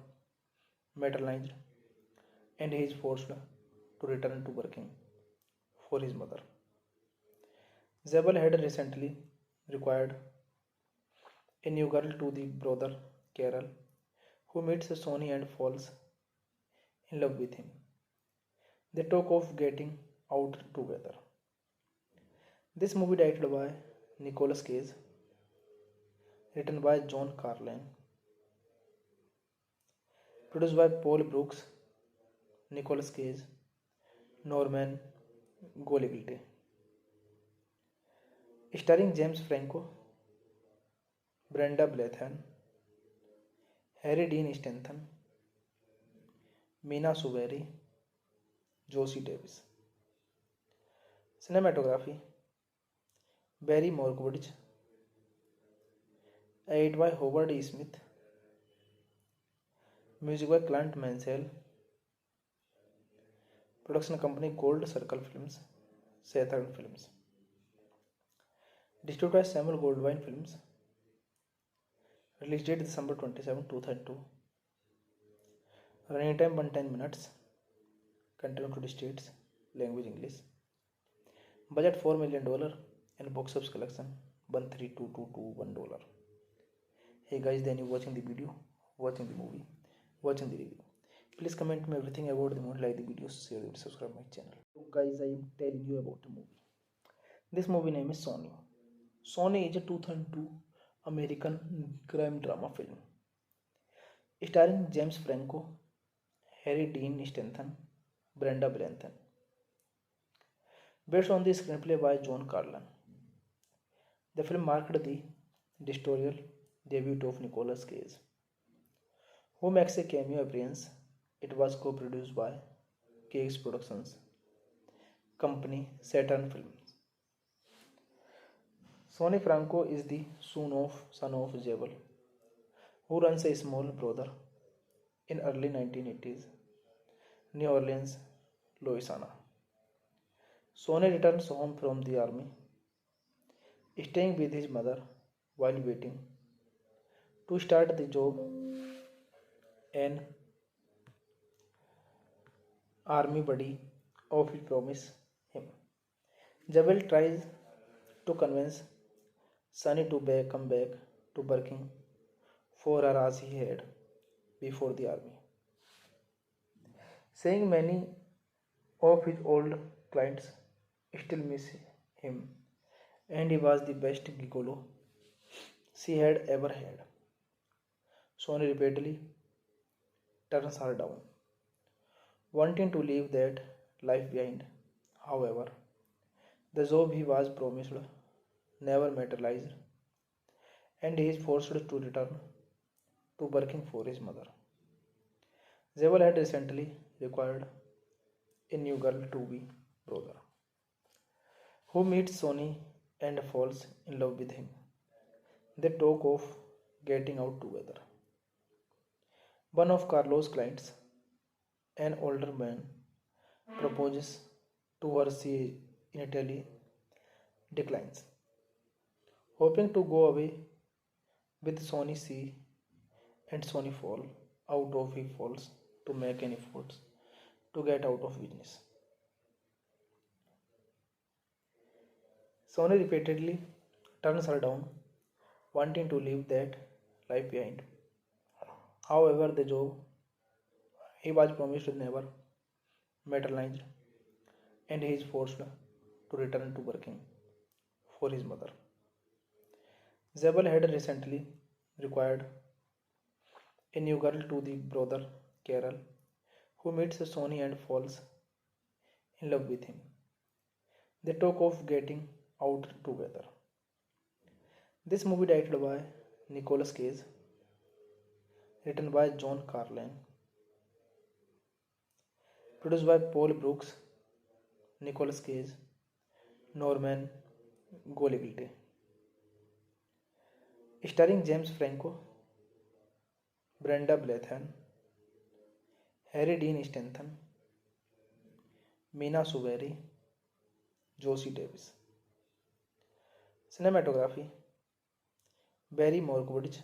materialized, and he is forced to return to working for his mother. Zabel had recently required a new girl to the brother Carol, who meets Sonny and falls in love with him. They talk of getting out together. This movie directed by Nicolas Cage, written by John Carlin, produced by Paul Brooks, Nicolas Cage, Norman Goliglite, starring James Franco, Brenda Blethyn, Harry Dean Stanton, Mina Suvari, Josie Davis. Cinematography Barry Morgwitch, edited by Howard E. Smith, music by Clint Mansell, production company Gold Circle Films, Saturn Films, distributed by Samuel Goldwyn Films, release date December 27, 2002, running time 110 minutes, content to states, language English, budget $4 million and box office collection $132,221. Hey guys, then you watching the video, watching the movie, watching the review. Please comment me everything about the movie, like the video, share it, subscribe my channel. So guys, I am telling you about the movie. This movie name is Sonny. Sonny is a 2002 American crime drama film starring James Franco, Harry Dean Stanton, Brenda Blethyn, based on the screenplay by John Carlin. The film marked the directorial debut of Nicolas Cage, who makes a cameo appearance. It was co-produced by Cage Productions company Saturn Films. Sonny Franco is the son of Jebel, who runs a small brothel in early 1980s New Orleans, Louisiana. Sonny returns home from the army, staying with his mother while waiting to start the job. An army buddy of his promise him. Jebel tries to convince Sonny to come back to working for her as he had before the army, saying many of his old clients still miss him and he was the best gigolo she had ever had. Sonny repeatedly turns her down, wanting to leave that life behind. However, the job he was promised never materialized, and he is forced to return to working for his mother. Zabel had recently required a new girl to be brother, who meets Sonny and falls in love with him. They talk of getting out together. One of Carlo's clients, an older man, proposes to her. She initially declines, hoping to go away with Sonny. She and Sonny fall out of he falls to make any efforts to get out of business. Sonny repeatedly turns her down, wanting to leave that life behind. However, the job he was promised never materialized, and he is forced to return to working for his mother. Zabel had recently required a new girl to the brother Carol, who meets Sonny and falls in love with him. They talk of getting out together. This movie directed by Nicolas Cage, written by John Carlin, produced by Paul Brooks, Nicolas Cage, Norman Goligilte, starring James Franco, Brenda Blethyn, Harry Dean Stanton, Mina Suvari, Josie Davis. Cinematography Barry Morgwitch,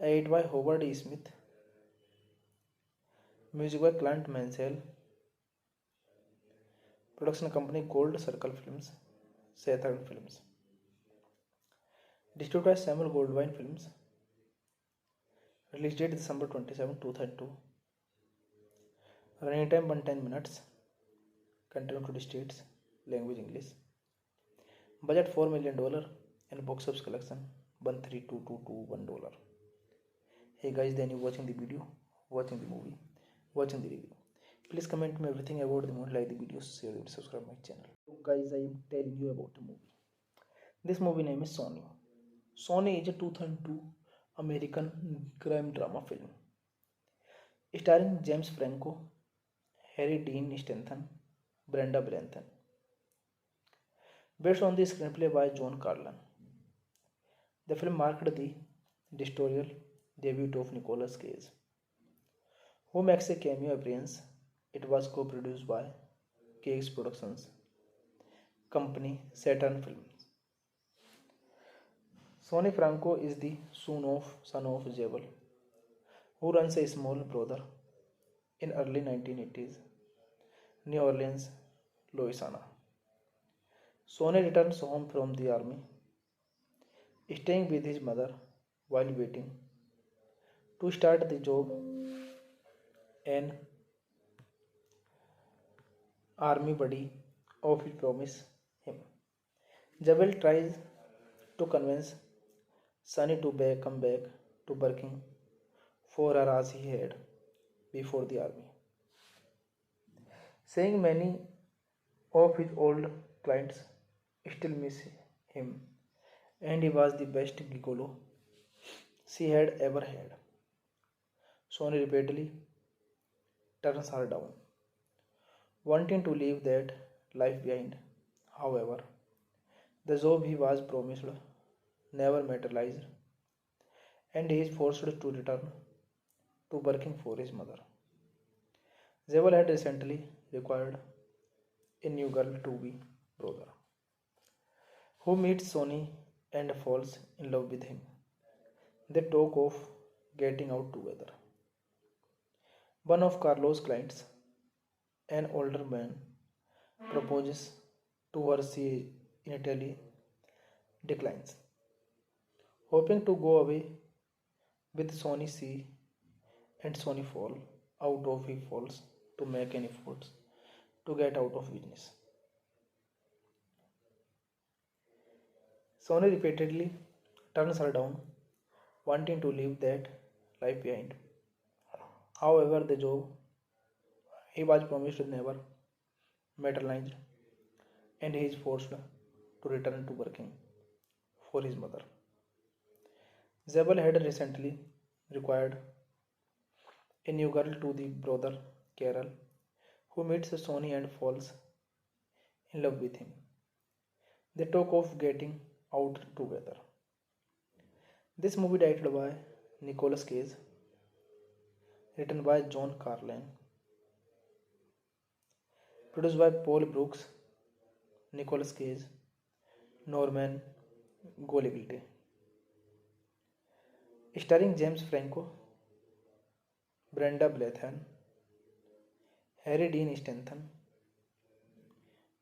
edited by Howard E. Smith, music by Clint Mansell, production company Gold Circle Films, Saturn Films, distributed by Samuel Goldwyn Films, release date December 27, 2002, running time 110 minutes, content to states, language English, budget $4 million and box office collection $132,221. Hey guys, then you watching the video, watching the movie, watching the review. Please comment me everything about the movie, like the video, share it, subscribe my channel. So guys, I am telling you about the movie. This movie name is Sonny. Sonny is a 2002 American crime drama film starring James Franco, Harry Dean Stanton, Brenda Blethyn, based on the screenplay by John Carlin. The film marked the directorial debut of Nicolas Cage, who makes a cameo appearance. It was co-produced by Cage Productions company Saturn Films. Sonny Franco is the son of Jebel, who runs a small brothel in early 1980s New Orleans, Louisiana. Sonny returns home from the army, staying with his mother while waiting to start the job an army buddy of his promise him. Jebel tries to convince Sonny to come back to working for her as he had before the army, saying many of his old clients still miss him and he was the best gigolo she had ever had. Sonny repeatedly turns her down, wanting to leave that life behind. However, the job he was promised never materialized and he is forced to return to working for his mother. Jewel had recently required a new girl to be brother, who meets Sonny and falls in love with him. They talk of getting out together. One of Carlos' clients, an older man, proposes to her. She initially declines, hoping to go away with Sonny. She and Sonny fall out of he falls to make any efforts to get out of business. Sonny repeatedly turns her down, wanting to leave that life behind. However, the job he was promised never materialized and he is forced to return to working for his mother. Zabel had recently required a new girl to the brother Carol, who meets Sonny and falls in love with him. They talk of getting out together. This movie directed by Nicolas Cage, written by John Carlin, produced by Paul Brooks, Nicolas Cage, Norman Goligilte, starring James Franco, Brenda Blethyn, Harry Dean Stanton,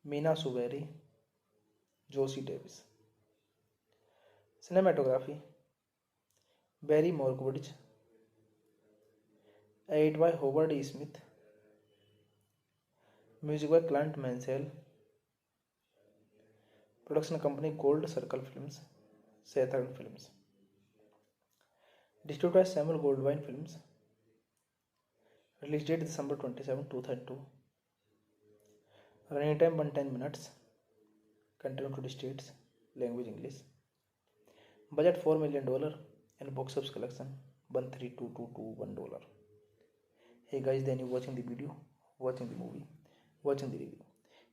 Mina Suvari, Josie Davis. Cinematography Barry Morgwitch, edited by Howard E. Smith, Music by Clint Mansell. Production company Gold Circle Films, Saturn Films. Distributed by Samuel Goldwyn Films. Release date December 27, 2002. Running time 110 minutes. Content to states. Language English. Budget $4 million and box office collection $132,221. Hey guys, then you watching the video, watching the movie, watching the review.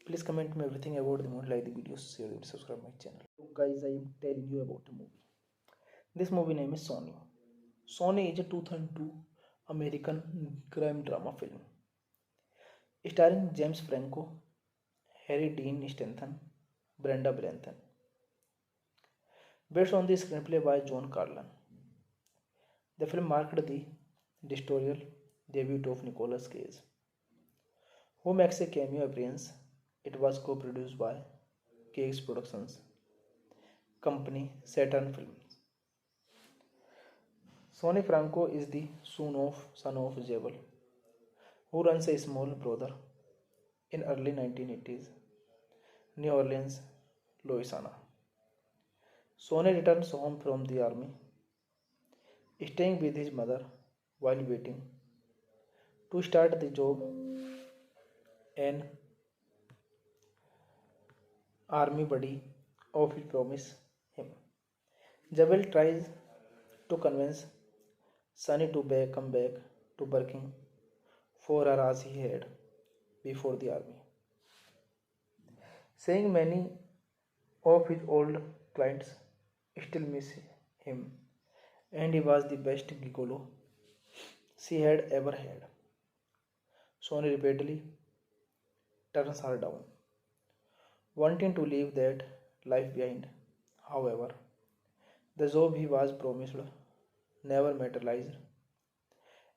Please comment me everything about the movie, like the video, share it, subscribe my channel. So guys, I am telling you about a movie. This movie name is Sony. Sony is a 2002 American crime drama film starring James Franco, Harry Dean Stanton, Brenda Branton. Based on the screenplay by John Carlin. The film marked the directorial debut of Nicolas Cage, who makes a cameo appearance. It was co-produced by Cage Productions company Saturn Films. Sonny Franco is the son of Jewel, who runs a small brother in early 1980s New Orleans, Louisiana. Sonny returns home from the army, staying with his mother while waiting to start the job an army buddy of his promise him. Jewel tries to convince Sonny to come back to working for her as he had before the army, saying many of his old clients still miss him and he was the best gigolo she had ever had. Sonny repeatedly turns her down, wanting to leave that life behind. However, the job he was promised never materialized,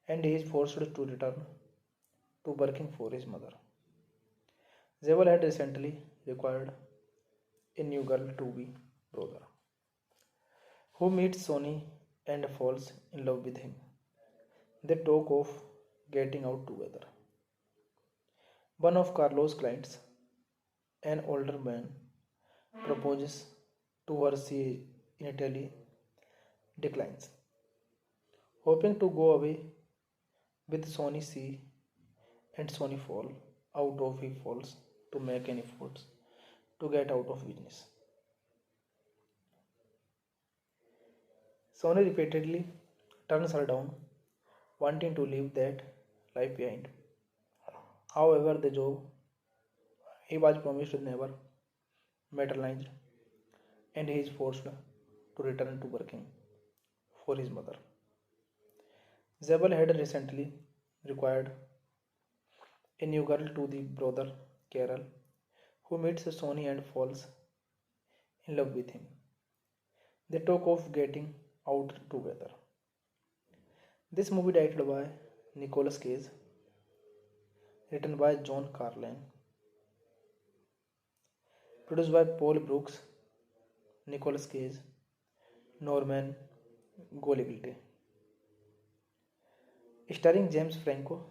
and he is forced to return to working for his mother. Jewel had recently acquired a new girl to be brother, who meets Sonny and falls in love with him. They talk of getting out together. One of Carlos' clients, an older man, proposes to her. She initially declines. Hoping to go away with Sonny, she and Sonny fall out of he falls to make an effort to get out of business. Sonny repeatedly turns her down, wanting to leave that life behind. However, the job he was promised never materialized, and he is forced to return to working for his mother. Jewel had recently acquired a new girl to the brother Carol, who meets Sonny and falls in love with him. They talk of getting out together. This movie directed by Nicolas Cage, written by John Carlin, produced by Paul Brooks, Nicolas Cage, Norman Goliglite, starring James Franco,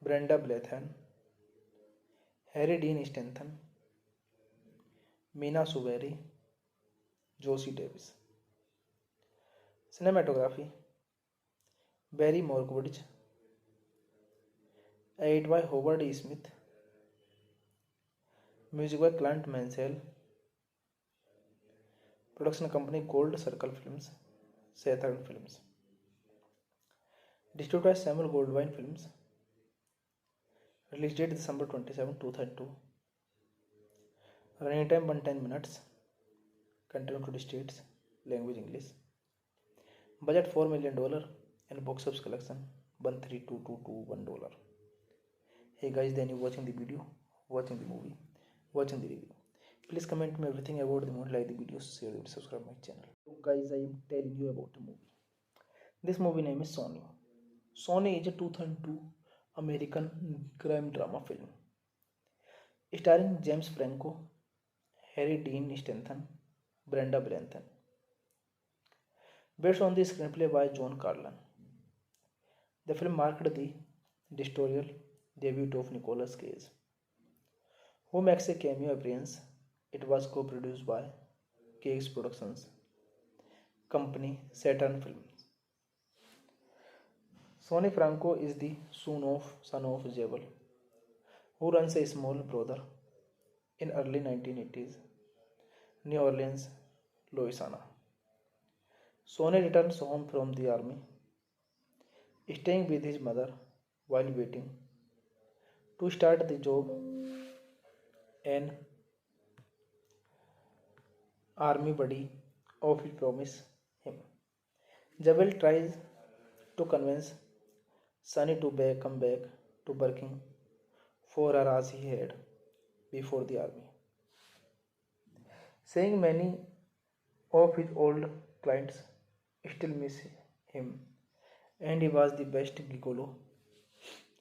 Brenda Blethen, Harry Dean Stanton, Mina Suvari, Josie Davis. Cinematography Barry Morgwitch, edited by Howard E. Smith, music by Clint Mansell, production company Gold Circle Films, Saturn Films, distributed by Samuel Goldwyn Films. Release date December 27, 2002. Running time 110 minutes. Content to states. Language English. Budget $4 million and box office collection $132,221. Hey guys, then you watching the video, watching the movie, watching the review. Please comment me everything about the movie, like the video, share it, subscribe my channel. So guys, I am telling you about a movie. This movie name is Sony. Sony is a 2002 American crime drama film starring James Franco, Harry Dean Stanton, Brenda Branton. Based on the screenplay by John Carlin. The film marked the directorial debut of Nicolas Cage, who makes a cameo appearance. It was co-produced by Cage Productions company Saturn Films. Sonny Franco is the son of Jewel, who runs a small brother in early 1980s New Orleans, Louisiana. Sonny returns home from the army, staying with his mother while waiting to start the job an army buddy of his promise him. Jewel tries to convince Sonny to come back to working for her as he had before the army, saying many of his old clients still miss him and he was the best gigolo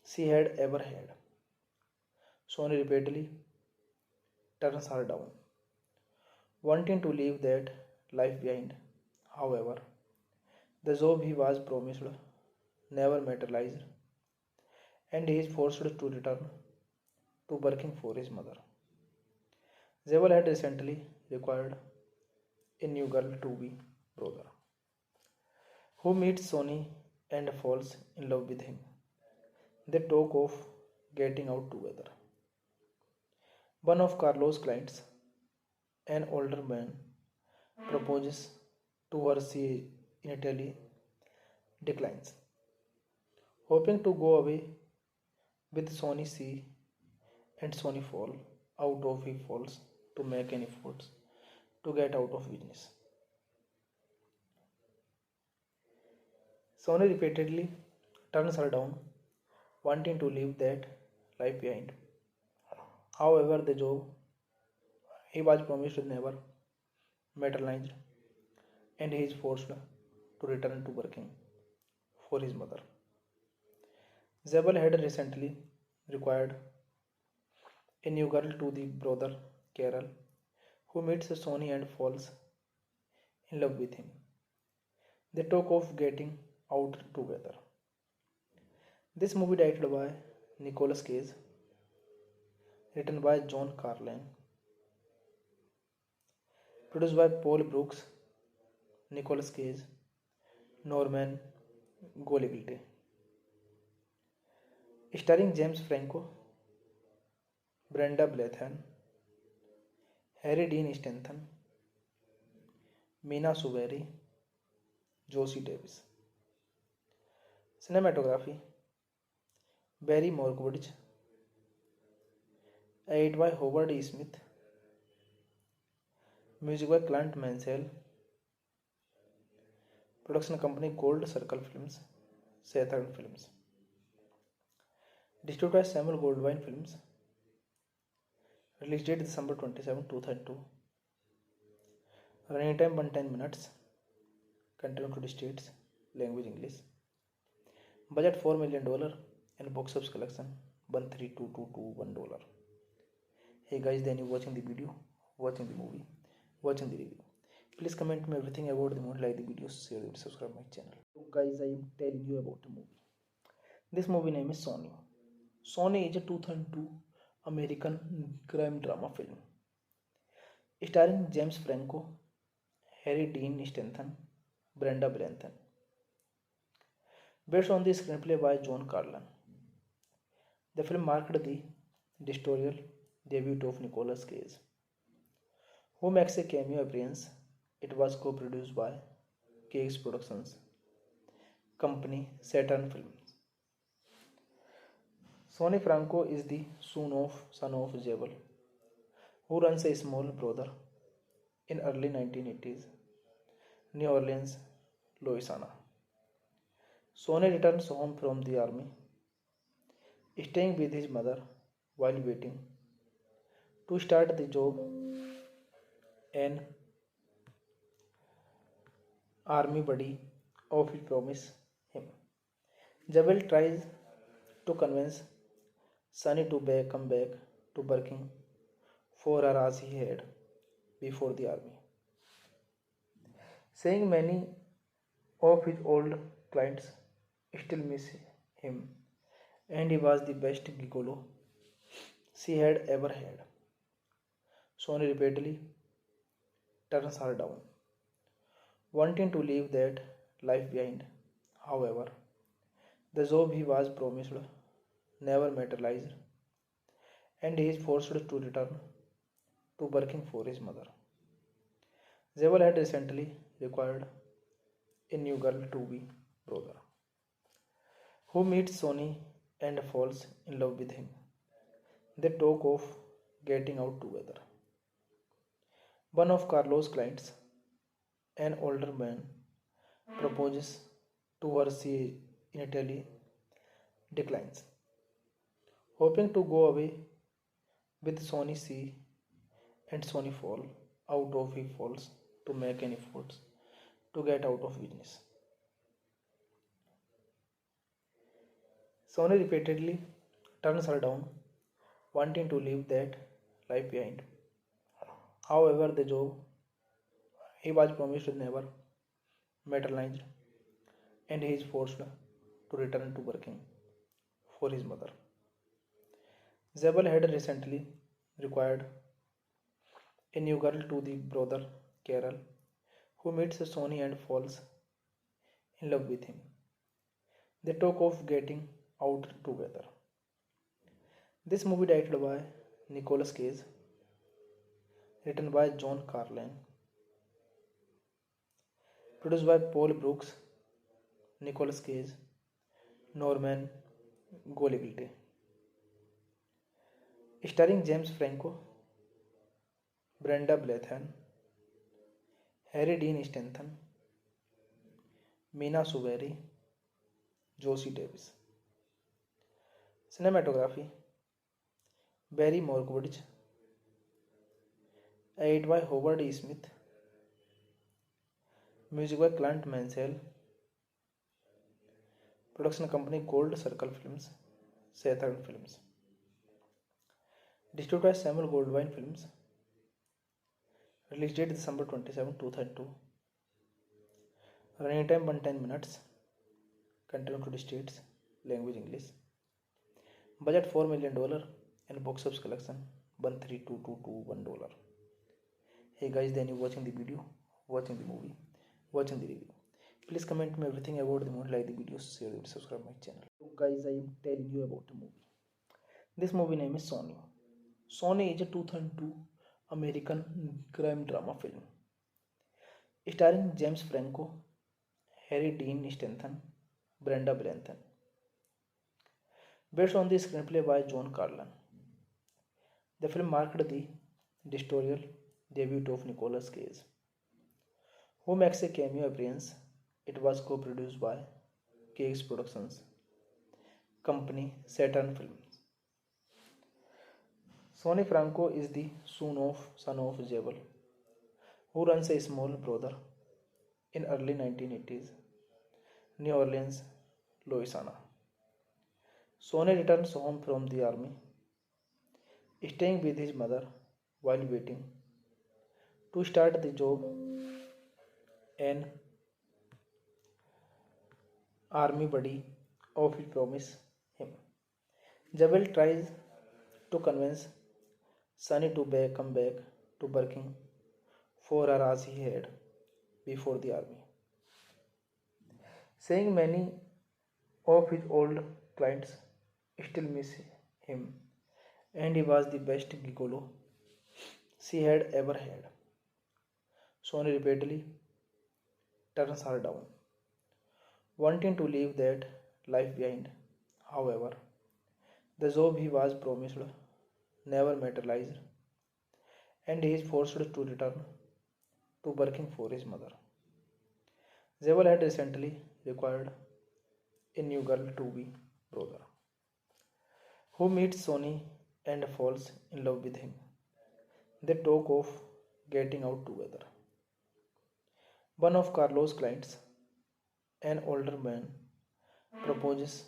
she had ever had. Sonny repeatedly turns her down, wanting to leave that life behind. However, the job he was promised never materialized and he is forced to return to working for his mother. Jewel had recently required a new girl to be brother, who meets Sonny and falls in love with him. They talk of getting out together. One of Carlos' clients, an older man, proposes to her. She initially declines, hoping to go away with Sonny. She and Sonny fall out of he falls to make any efforts to get out of business. Sonny repeatedly turns her down, wanting to leave that life behind. However, the job he was promised never materialized and he is forced to return to working for his mother. Jewel had recently required a new girl to the brother Carol, who meets Sonny and falls in love with him. They talk of getting out together. This movie directed by Nicolas Cage, written by John Carlin, produced by Paul Brooks, Nicolas Cage, Norman Golibilte, starring James Franco, Brenda Blethyn, Harry Dean Stanton, Mina Suvari, Josie Davis. Cinematography Barry Morgwitch, edited by Howard E. Smith, music by Clint Mansell, production company Gold Circle Films, Saturn Films, distributed by Samuel Goldwyn Films, release date December 27, 2002, running time 110 minutes, content to states, language English, budget $4 million and box office collection $132,221. Hey guys, then you watching the video, watching the movie, watching the review. Please comment me everything about the movie, like the video, share it, subscribe my channel. So guys, I am telling you about the movie. This movie name is Sonny. Sonny is a 2002 American crime drama film starring James Franco, Harry Dean Stanton, Brenda Blethyn, based on the screenplay by John Carlin. The film marked the directorial debut of Nicolas Cage, who makes a cameo appearance. It was co-produced by Cage Productions company Saturn Films. Sonny Franco is the son of Jewel, who runs a small brother in early 1980s New Orleans, Louisiana. Sonny returns home from the army, staying with his mother while waiting to start the job an army buddy of his promise him. Jewel tries to convince Sonny to come back to working for her as he had before the army, saying many of his old clients still miss him and he was the best gigolo she had ever had. Sony repeatedly turns her down, wanting to leave that life behind. However, the job he was promised never materialized, and he is forced to return to working for his mother. Zabel had recently required a new girl to be brother, who meets Sony and falls in love with him. They talk of getting out together. One of Carlos' clients, an older man, proposes to her. She initially declines, hoping to go away with Sony. She and Sony fall out of he falls to make any efforts to get out of business. Sony repeatedly turns her down, wanting to leave that life behind. However, the job he was promised never materialized, and he is forced to return to working for his mother. Zabel had recently required a new girl to the brother Carol, who meets Sony and falls in love with him. They talk of getting out together. This movie directed by Nicolas Cage, written by John Carlin, produced by Paul Brooks, Nicolas Cage, Norman Golibilte, starring James Franco, Brenda Blethyn, Harry Dean Stanton, Mina Suvari, Josie Davis. Cinematography Barry Morgwitch, edited by Howard E. Smith, music by Clint Mansell, production company Gold Circle Films, Saturn Films, distributed by Samuel Goldwyn Films, release date December 27, 2002, running time 110 minutes, content to states, language English, budget $4 million and box office collection $132,221. Hey guys, then you watching the video, watching the movie, watching the review. Please comment me everything about the movie, like the video, share it, subscribe my channel. So guys, I am telling you about the movie. This movie name is Sony. Sony is a 2002 American crime drama film starring James Franco, Harry Dean Stanton, Brenda Blethyn, based on the screenplay by John Carlin. The film marked the directorial debut of Nicolas Cage, who makes a cameo appearance. It was co-produced by Cage Productions company Saturn Films. Sonny Franco is the son of Jebel, who runs a small brothel in early 1980s New Orleans, Louisiana. Sonny returns home from the army, staying with his mother while waiting to start the job. An army buddy of his promise him. Jabal tries to convince Sunny to come back to working for her as he had before the army, saying many of his old clients still miss him and he was the best gigolo she had ever had. Sony repeatedly turns her down, wanting to leave that life behind. However, the job he was promised never materialized, and he is forced to return to working for his mother. Zabel had recently required a new girl to be brother, who meets Sony and falls in love with him. They talk of getting out together. One of Carlos' clients, an older man, proposes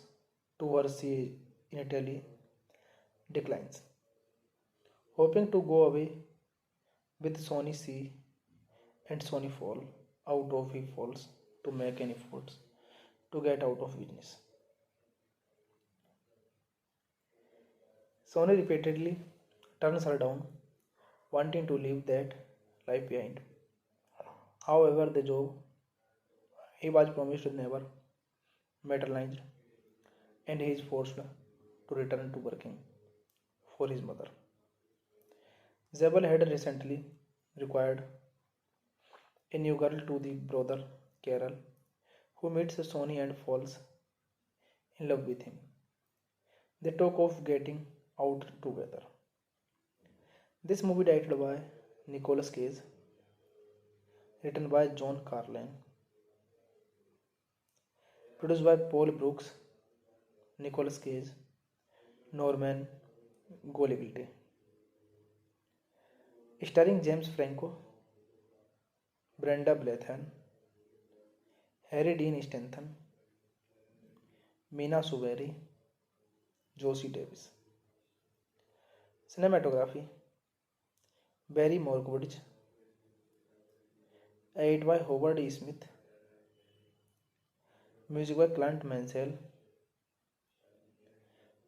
to her. She initially declines, hoping to go away with Sony. She and Sony fall out of he falls to make any efforts to get out of business. Sony repeatedly turns her down, wanting to leave that life behind. However, the job he was promised never materialized, and he is forced to return to working for his mother. Zabel had recently required a new girl to the brother Carol, who meets Sony and falls in love with him. They talk of getting out together. This movie directed by Nicolas Cage, written by John Carlin, produced by Paul Brooks, Nicolas Cage, Norman Golivilte, starring James Franco, Brenda Blethyn, Harry Dean Stanton, Mina Suvari, Josie Davis. Cinematography Barry Morgwitch, edited by Howard E. Smith, music by Clint Mansell,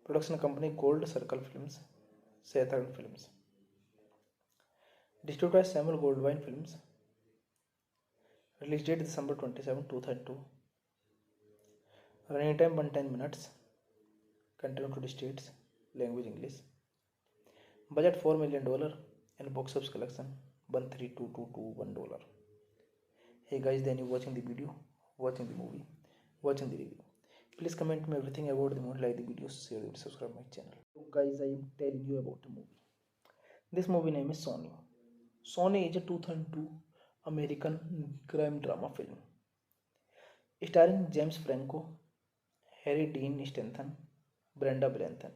production company Gold Circle Films, Saturn Films, distributed by Samuel Goldwyn Films, release date December 27, 2002, running time 110 minutes, content to states, language English, budget $4 million and box office collection $132,221. Hey guys, then you watching the video, watching the movie, watching the review. Please comment me everything about the movie, like the video, share it, subscribe my channel. So guys, I am telling you about the movie. This movie name is Sony. Sony is a 2002 American crime drama film starring James Franco, Harry Dean Stanton, Brenda Blethyn,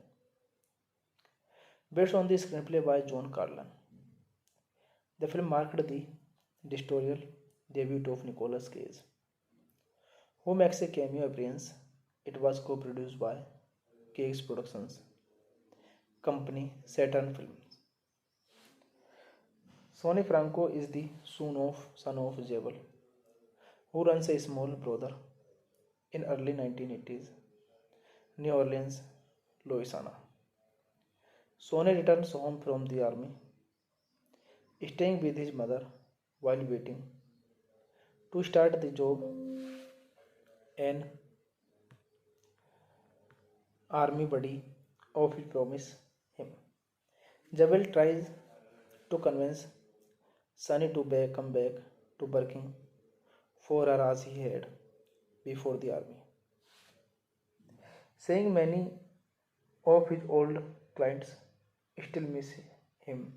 based on the screenplay by John Carlin. The film marked the directorial debut of Nicolas Cage, who makes a cameo appearance. It was co-produced by Cage Productions company Saturn Films. Sonny Franco is the son of Jebel, who runs a small brothel in early 1980s New Orleans, Louisiana. Sonny returns home from the army, staying with his mother while waiting to start the job an army buddy of his promise him. Jebel tries to convince Sonny to come back to working for her as he had before the army, saying many of his old clients still miss him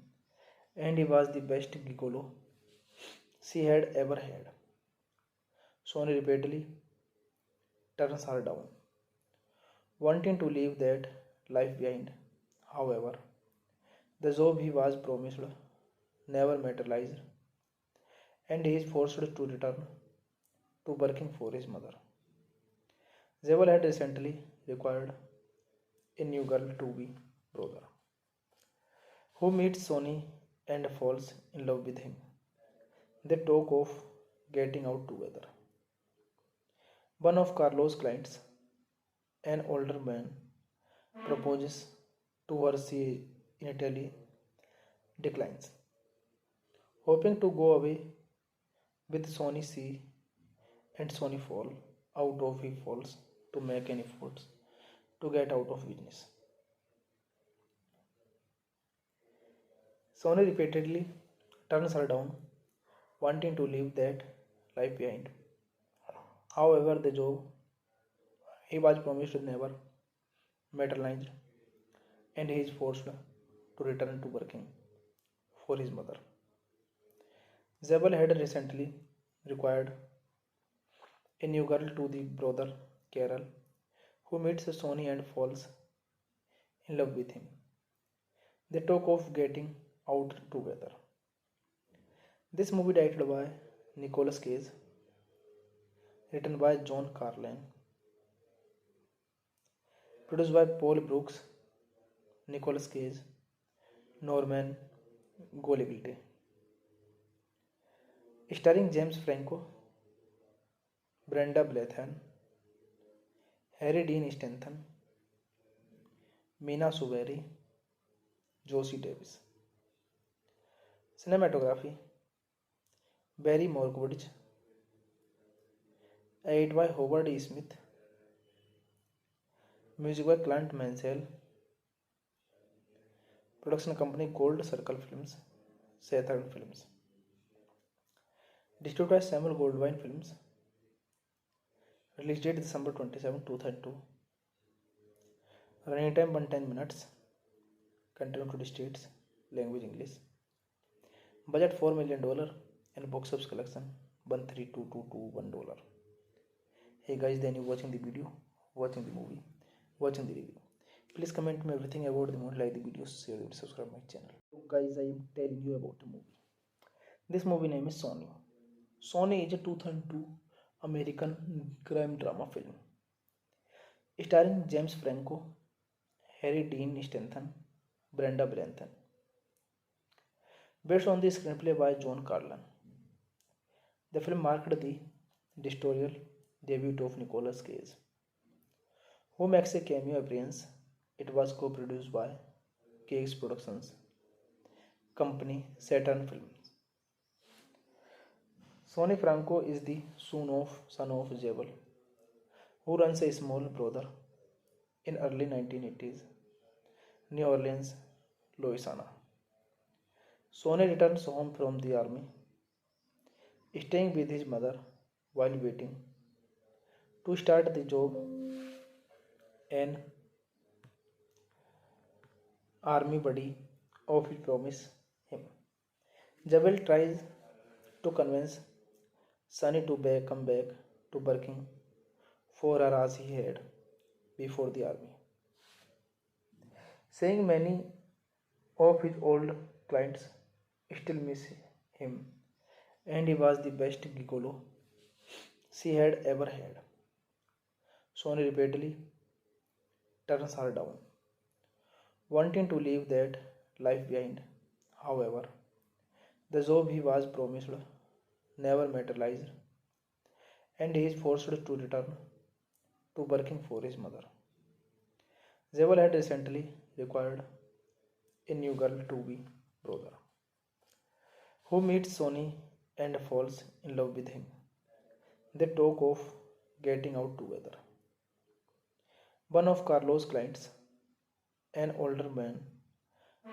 and he was the best gigolo she had ever had. Sonny repeatedly turns her down, wanting to leave that life behind. However, the job he was promised never materialized, and he is forced to return to working for his mother. Jewel had recently required a new girl to be brother, who meets Sonny and falls in love with him. They talk of getting out together. One of Carlos' clients, an older man, proposes to her. She initially declines, hoping to go away with Sonny. She and Sonny fall out of he falls to make any efforts to get out of business. Sonny repeatedly turns her down, wanting to leave that life behind. However, the job he was promised never materialized, and he is forced to return to working for his mother. Zabel had recently required a new girl to the brother Carol, who meets Sonny and falls in love with him. They talk of getting out together. This movie directed by Nicolas Cage, written by John Carlin, produced by Paul Brooks, Nicolas Cage, Norman Golivilte, starring James Franco, Brenda Blethyn, Harry Dean Stanton, Mina Suvari, Josie Davis. Cinematography Barry Morgwitch. Edited by Howard E. Smith. Music by Clint Mansell. Production company Gold Circle Films, Saturn Films. Distributed by Samuel Goldwyn Films. Release date December 27, 2002. Running time 110 minutes. Content to states. Language English. Budget $4 million and box office collection $132,221. Hey guys, then you watching the video, watching the movie, watching the review. Please comment me everything about the movie, like the video, share it, subscribe my channel. So guys, I am telling you about the movie. This movie name is Sonny. Sonny is a 2002 American crime drama film starring James Franco, Harry Dean Stanton, Brenda Blanton. Based on the screenplay by John Carlin. The film marked the directorial debut of Nicolas Cage, who makes a cameo appearance. It was co-produced by Cage Productions company Saturn Films. Sonny Franco is the son of Jebel, who runs a small brothel in early 1980s, New Orleans, Louisiana. Sonny returns home from the army, staying with his mother while waiting to start the job an army buddy of his promise him. Jabal tries to convince Sonny to come back to working for her as he had before the army, saying many of his old clients still miss him and he was the best gigolo she had ever had. Sonny repeatedly turns her down, wanting to leave that life behind. However, the job he was promised never materialized, and he is forced to return to working for his mother. Jewel had recently required a new girl to be brother, who meets Sonny and falls in love with him. They talk of getting out together. One of Carlos' clients, an older man,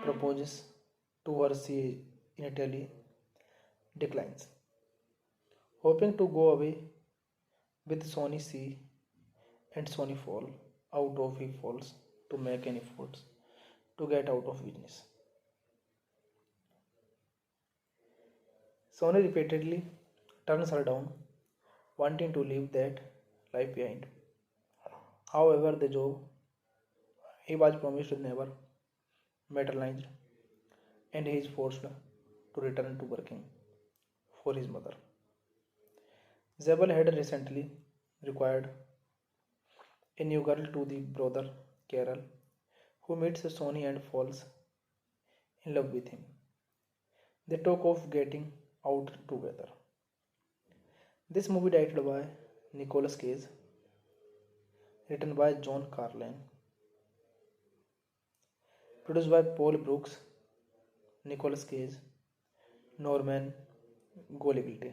proposes to her. She initially declines, hoping to go away with Sonny. She and Sonny fall out of he falls to make any efforts to get out of business. Sonny repeatedly turns her down, wanting to leave that life behind. However, the job he was promised never materialized, and he is forced to return to working for his mother. Zabel had recently required a new girl to the brother Carol, who meets Sonny and falls in love with him. They talk of getting out together. This movie directed by Nicolas Cage, written by John Carlin, produced by Paul Brooks, Nicolas Cage, Norman Goligilte,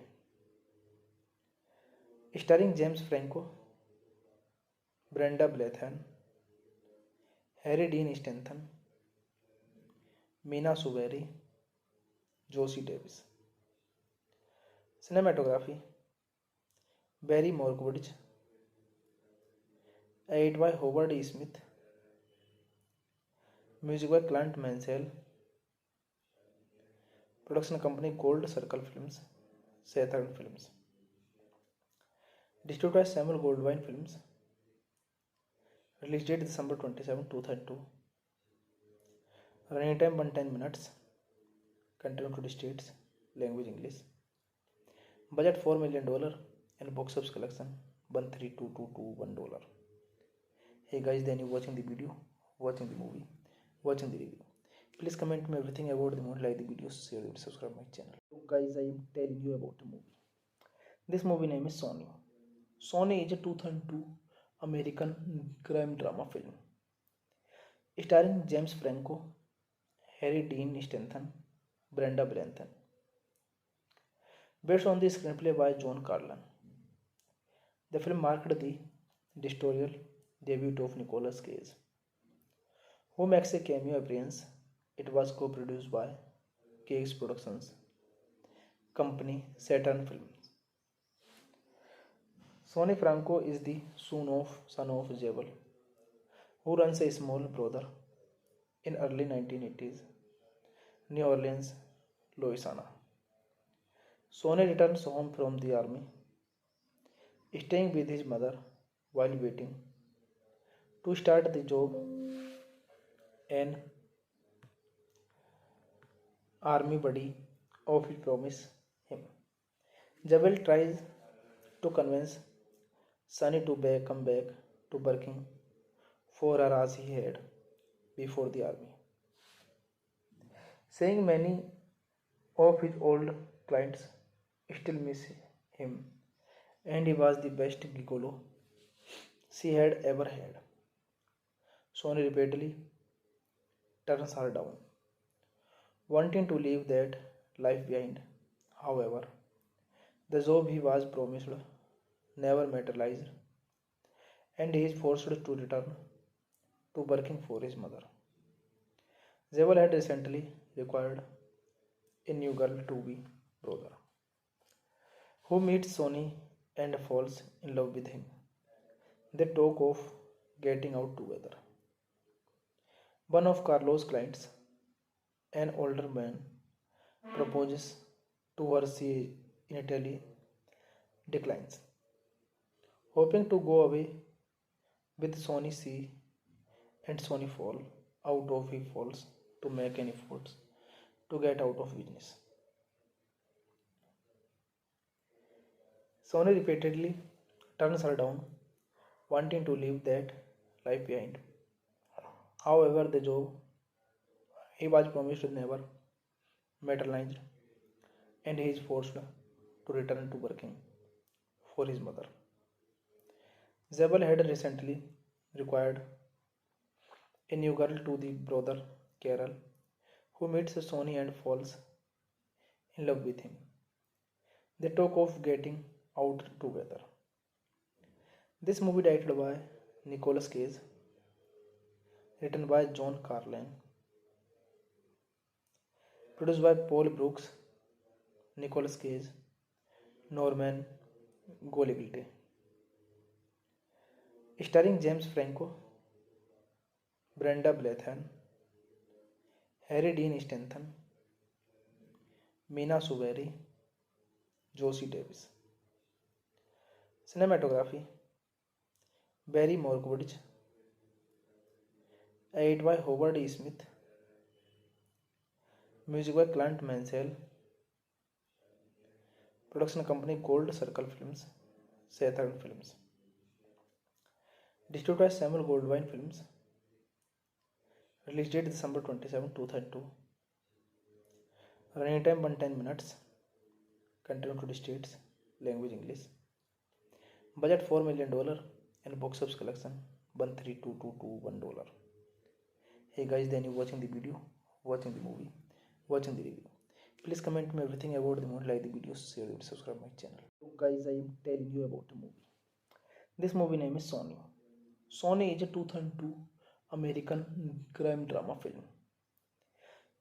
starring James Franco, Brenda Blanton, Harry Dean Stanton, Mina Suvari, Josie Davis. Cinematography Barry Morgwitch. Edited by Howard E. Smith. Music by Clint Mansell. Production company Gold Circle Films, Saturn Films. Distributed by Samuel Goldwyn Films. Release date December 27, 2002. Running time 110 minutes. Content to states. Language English. Budget $4 million and box office collection $132,221. Hey guys, then you watching the video, watching the movie, watching the review. Please comment me everything about the movie, like the video, share it, subscribe my channel. So guys, I am telling you about the movie. This movie name is Sonny. Sonny is a 2002 American crime drama film starring James Franco, Harry Dean Stanton, Brenda Branton. Based on the screenplay by John Carlin. The film marked the directorial debut of Nicolas Cage, who makes a cameo appearance. It was co-produced by Cage Productions company Saturn Films. Sonny Franco is the son of Jewel, who runs a small brother in early 1980s New Orleans, Louisiana. Sonny returns home from the army, staying with his mother while waiting to start the job an army buddy of his promise him. Jewel tries to convince Sonny to come back to working for her as he had before the army, saying many of his old clients still miss him and he was the best gigolo she had ever had. Sonny repeatedly turns her down, wanting to leave that life behind. However, the job he was promised never materialized and he is forced to return to working for his mother. Jewel had recently required a new girl to be brother, who meets Sonny and falls in love with him. They talk of getting out together. One of Carlos' clients, an older man, proposes to her. She initially declines, hoping to go away with Sonny. She and Sonny fall out of he falls to make an effort to get out of business. Sonny repeatedly turns her down, wanting to leave that life behind. However, the job he was promised never materialized and he is forced to return to working for his mother. Jewel had recently required a new girl to the brother Carol, who meets Sonny and falls in love with him. They talk of getting out together. This movie directed by Nicolas Cage, written by John Carlin, produced by Paul Brooks, Nicolas Cage, Norman Golibilte, starring James Franco, Brenda Blethyn, Harry Dean Stanton, Mina Suvari, Josie Davis. Cinematography Barry Morgwitch, edited by Howard E. Smith, music by Clint Mansell, production company Gold Circle Films, Saturn Films, distributed by Samuel Goldwyn Films, release date December 27, 2002, running time 110 minutes, content to states, language English, budget $4 million and box office collection $132,221. Hey guys, then you watching the video, watching the movie, watching the review. Please comment me everything about the movie, like the video, share it, subscribe my channel. So guys, I am telling you about the movie. This movie name is Sonny. Sonny is a 2002 American crime drama film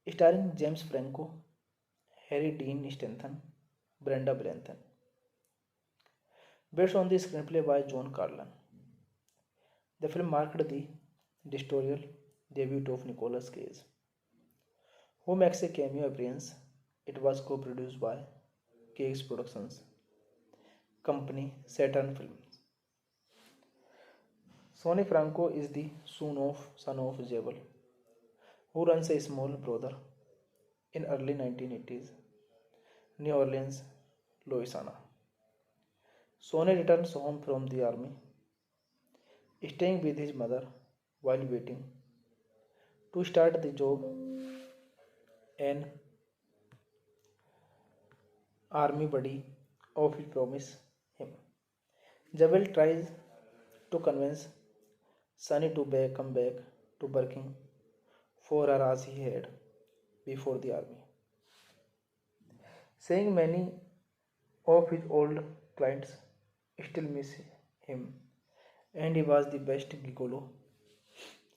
starring James Franco, Harry Dean Stanton, Brenda Branton. Based on the screenplay by John Carlin. The film marked the directorial debut of Nicolas Cage, who makes a cameo appearance. It was co-produced by Cage Productions company Saturn Films. Sonny Franco is the son of Jewel, who runs a small brother in early 1980s New Orleans, Louisiana. Sonny returns home from the army, staying with his mother while waiting to start the job an army buddy of his promise him. Jewel tries to convince Sonny to come back to working for her as he had before the army, saying many of his old clients still miss him, and he was the best gigolo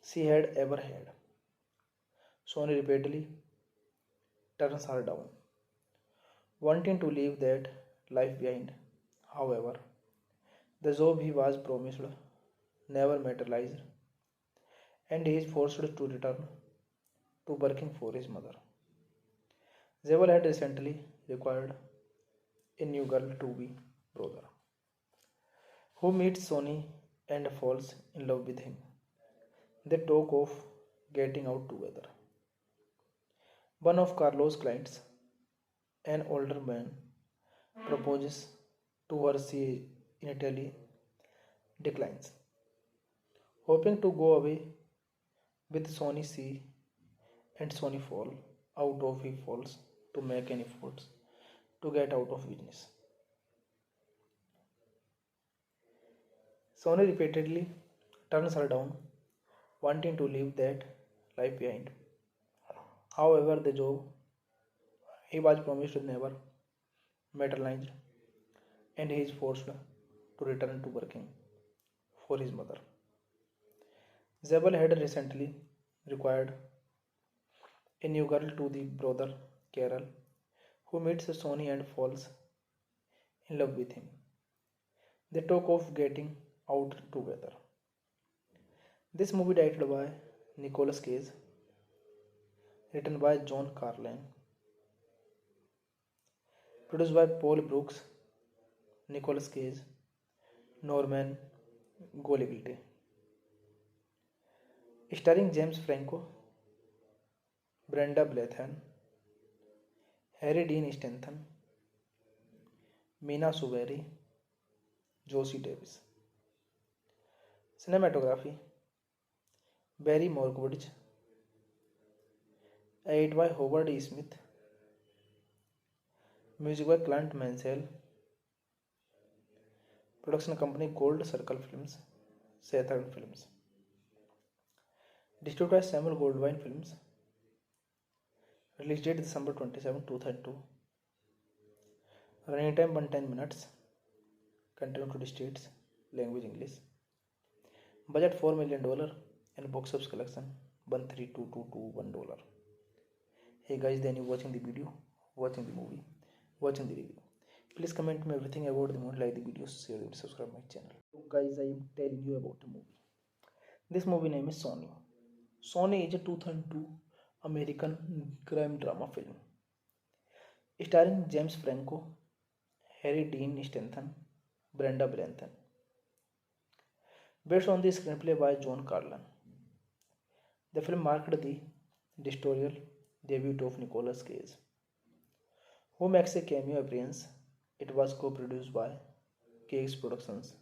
she had ever had. Sony repeatedly turns her down, wanting to leave that life behind. However, the job he was promised never materialized, and he is forced to return to working for his mother. Zabel had recently required a new girl to be brother, who meets Sony and falls in love with him. They talk of getting out together. One of Carlos' clients, an older man, proposes to her. She initially declines, hoping to go away with Sony. She and Sony fall out of. He falls to make any efforts to get out of business. Sony repeatedly turns her down, wanting to leave that life behind. However, the job he was promised never materialized, and he is forced to return to working for his mother. Zabel had recently required a new girl to the brother Carol, who meets Sony and falls in love with him. They talk of getting out together. This movie directed by Nicolas Cage, written by John Carlin, produced by Paul Brooks, Nicolas Cage, Norman Golibilte, starring James Franco, Brenda Blethyn, Harry Dean Stanton, Mina Suvari, Josie Davis. Cinematography Barry Morgwitch, edited by Howard E. Smith, music by Clint Mansell, production company Gold Circle Films, Saturn Films, distributed by Samuel Goldwyn Films, release date December 27, 2002, running time 110 minutes, content to states, language English, budget $4 million and box office collection $132,221. Hey guys, then you watching the video, watching the movie, watching the review. Please comment me everything about the movie, like the video, share it, subscribe my channel. So guys, I am telling you about the movie. This movie name is Sony. Sony is a 2002 American crime drama film starring James Franco, Harry Dean Stanton, Brenda Blethyn, based on the screenplay by John Carlin. The film marked the directorial debut of Nicolas Cage, who makes a cameo appearance. It was co-produced by Cage Productions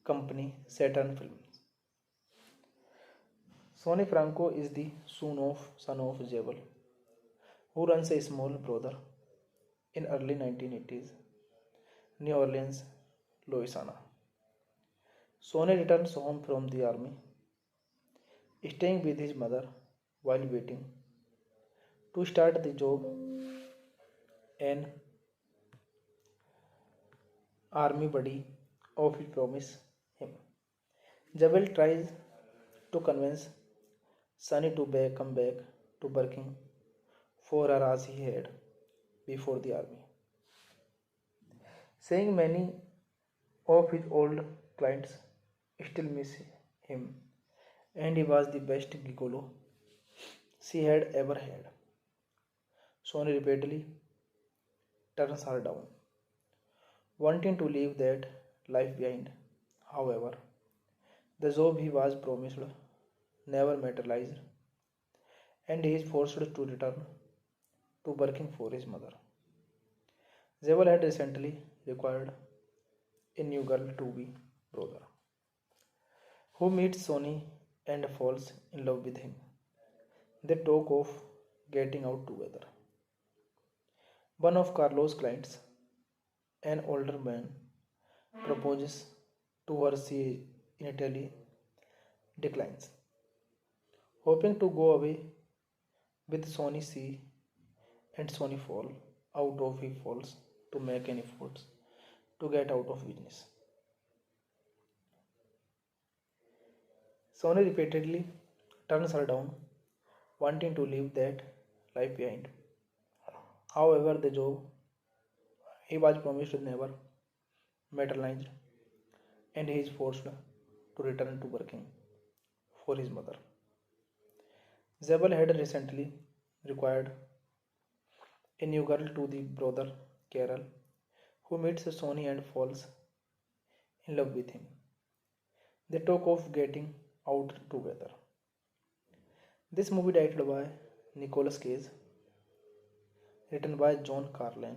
company Saturn Films. Sonny Franco is the son of Jebel, who runs a small brother in early 1980s New Orleans, Louisiana. Sonny returns home from the army, staying with his mother while waiting to start the job. An army buddy of his promise him. Jabel tries to convince Sunny to come back to working for her as he had before the army, saying many of his old clients still miss him, and he was the best gigolo she had ever had. Sony repeatedly turns her down, wanting to leave that life behind. However, the job he was promised never materialized, and he is forced to return to working for his mother. Zabel had recently required a new girl to be brother, who meets Sony and falls in love with him. They talk of getting out together. One of Carlos' clients, an older man, proposes to her. She initially declines, hoping to go away with Sonny C and Sonny fall out of he falls to make any efforts to get out of business. Sonny repeatedly turns her down, wanting to leave that life behind. However, the job he was promised never materialized, and he is forced to return to working for his mother. Zabel had recently required a new girl to the brother Carol, who meets Sonny and falls in love with him. They talk of getting out together. This movie directed by Nicolas Cage, written by John Carlin,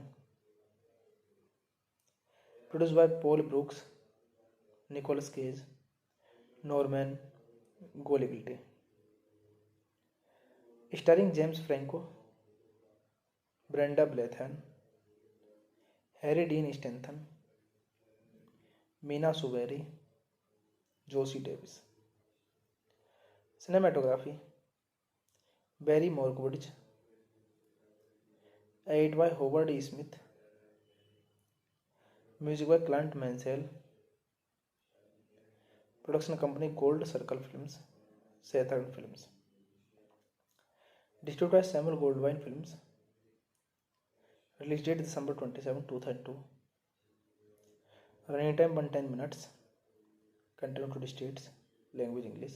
produced by Paul Brooks, Nicolas Cage, Norman Golibilte, starring James Franco, Brenda Blethyn, Harry Dean Stanton, Mina Suvari, Josie Davis. Cinematography Barry Morgwitch, edited by Howard E. Smith, music by Clint Mansell, production company Gold Circle Films, Saturn Films, distributed by Samuel Goldwyn Films, release date December 27, 2002, running time 110 minutes, content to states, language English,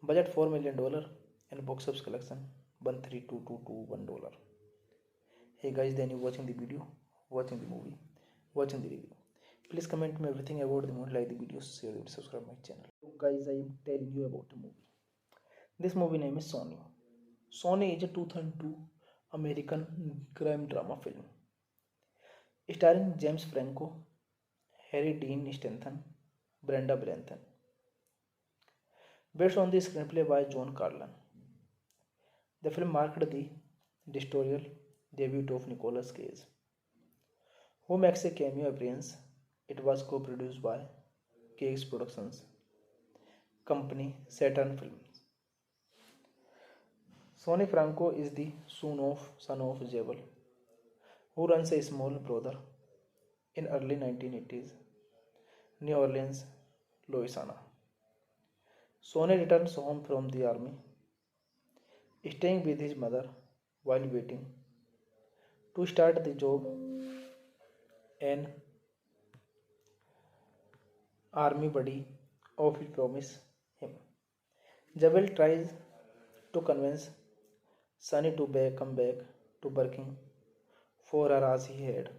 budget $4 million and box office collection $132,221. Hey guys, then you watching the video, watching the movie, watching the review. Please comment me everything about the movie, like the video, share it, subscribe my channel. So guys, I am telling you about the movie. This movie name is Sonny. Sonny is a 2002 American crime drama film starring James Franco, Harry Dean Stanton, Brenda Blethyn, based on the screenplay by John Carlin. The film marked the directorial debut of Nicolas Cage, who makes a cameo appearance. It was co-produced by Cage Productions company Saturn Films. Sonny Franco is the son of Jebel, who runs a small brothel in early 1980s New Orleans, Louisiana. Sonny returns home from the army, staying with his mother while waiting to start the job an army buddy of his promise him. Jabal tries to convince Sonny to come back to working for her as he had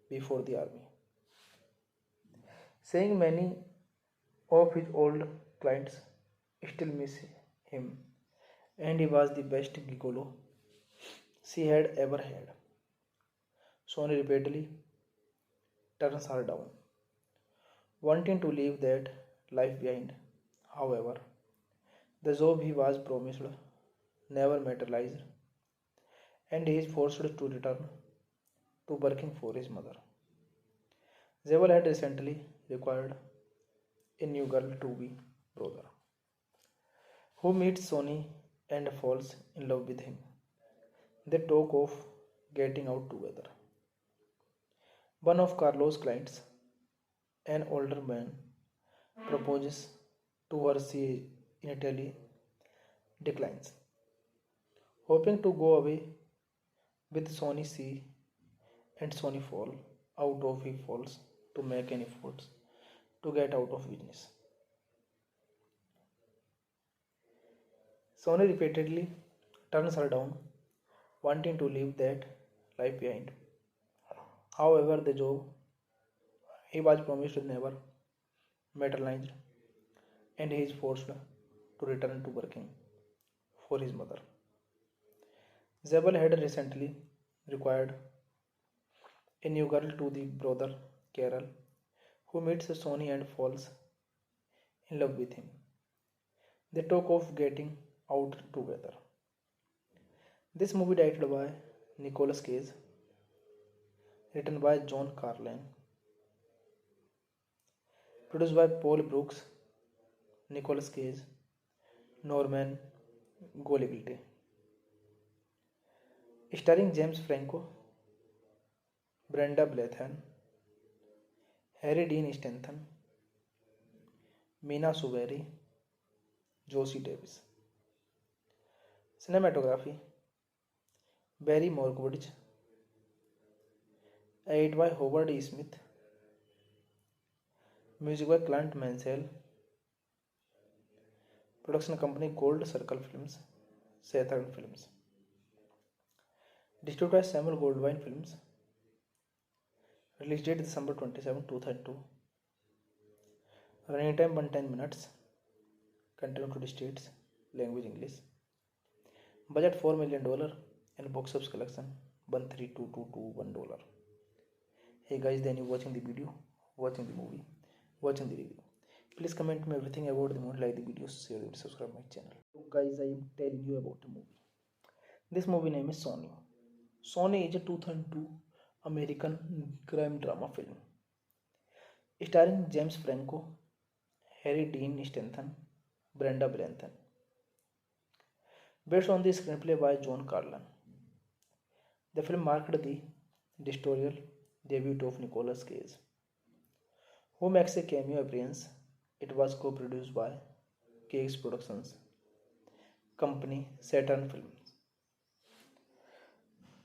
before the army, saying many of his old clients still miss him and he was the best gigolo she had ever had. Sonny repeatedly turns her down, wanting to leave that life behind. However, the job he was promised never materialized, and he is forced to return to working for his mother. Zabel had recently required a new girl to be brother, who meets Sonny and falls in love with him. They talk of getting out together. One of Carlos' clients, an older man, proposes to her. She initially declines, hoping to go away with Sonny C and Sonny fall out of he falls to make any efforts to get out of business. Sonny repeatedly turns her down, wanting to leave that life behind. However, the job he was promised never materialized, and he is forced to return to working for his mother. Zabel had recently required a new girl to the brother Carol, who meets Sonny and falls in love with him. They talk of getting out together. This movie directed by Nicolas Cage, written by John Carlin, produced by Paul Brooks, Nicolas Cage, Norman Golibilte, starring James Franco, Brenda Blethyn, Harry Dean Stanton, Mina Suvari, Josie Davis. Cinematography Barry Morgwitch, edited by Howard E. Smith, music by Clint Mansell, production company Gold Circle Films, Saturn Films, distributed by Samuel Goldwyn Films, release date December 27, 2002, running time 110 minutes, content to states, language English, budget $4 million and box office collection $132,221. Hey guys, then you watching the video, watching the movie, watching the review. Please comment me everything about the movie, like the video, share it, subscribe my channel. So guys, I am telling you about a movie. This movie name is Sonny. Sonny is a 2002 American crime drama film starring James Franco, Harry Dean Stanton, Brenda Blethyn, based on the screenplay by John Carlin. The film marked the directorial debut of Nicolas Cage, who makes a cameo appearance. It was co-produced by Cage Productions company Saturn Films.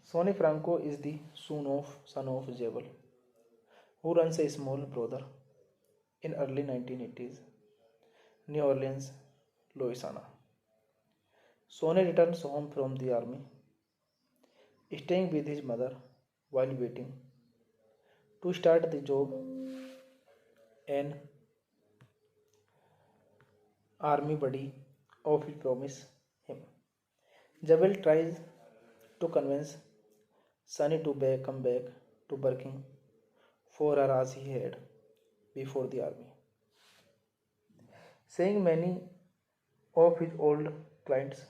Sonny Franco is the son of Jebel, who runs a small brothel in early 1980s New Orleans, Louisiana. Sonny returns home from the army, staying with his mother while waiting to start the job an army buddy of his promise him. Jebel tries to convince Sonny to come back to working for her as he had before the army, saying many of his old clients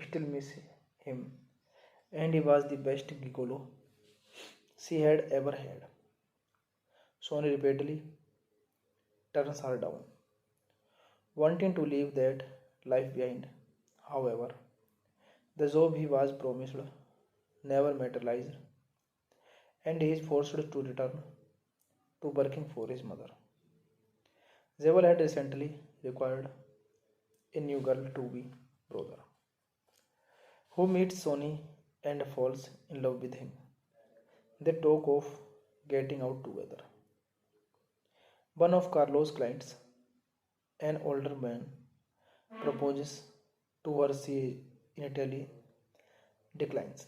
still miss him and he was the best gigolo she had ever had. Sonny repeatedly turns her down, wanting to leave that life behind. However, the job he was promised never materialized and he is forced to return to working for his mother. Jewel had recently required a new girl to be brother, who meets Sonny and falls in love with him. They talk of getting out together. One of Carlos' clients, an older man, proposes to her. She initially declines,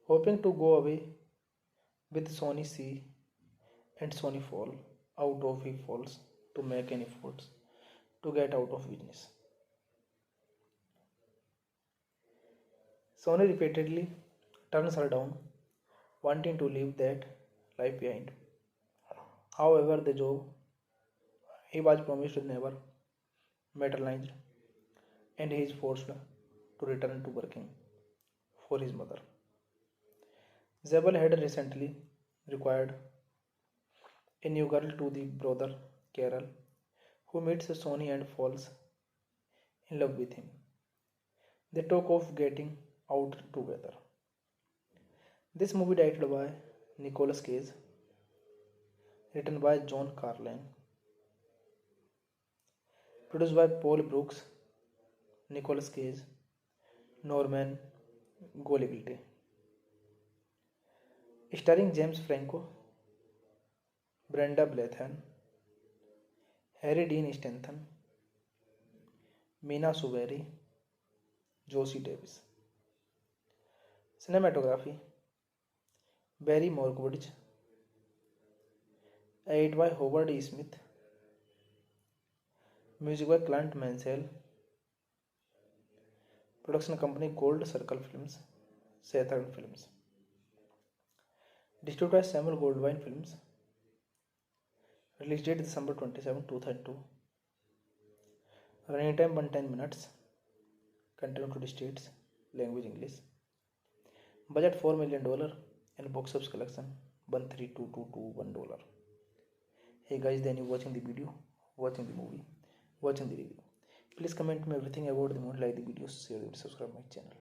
hoping to go away with Sonny. She and Sonny fall out of he falls to make any efforts to get out of business. Sonny repeatedly turns her down, wanting to leave that life behind. However, the job he was promised never materialized and he is forced to return to working for his mother. Zabel had recently required a new girl to the brother Carol, who meets Sonny and falls in love with him. They talk of getting out together. This movie directed by Nicolas Cage, written by John Carlin, produced by Paul Brooks, Nicolas Cage, Norman Goligilte, starring James Franco, Brenda Blethyn, Harry Dean Stanton, Mina Suvari, Josie Davis. Cinematography Barry Morgwitch, edited by Howard E. Smith, music by Clint Mansell, production company Gold Circle Films, Saturn Films, distributed by Samuel Goldwyn Films, release date December 27, 2002, running time 110 minutes, content to states, language English, budget $4 million and box office collection $132,221. Hey guys, then you watching the video, watching the movie, watching the review. Please comment me everything about the movie, like the video, share it, subscribe my channel.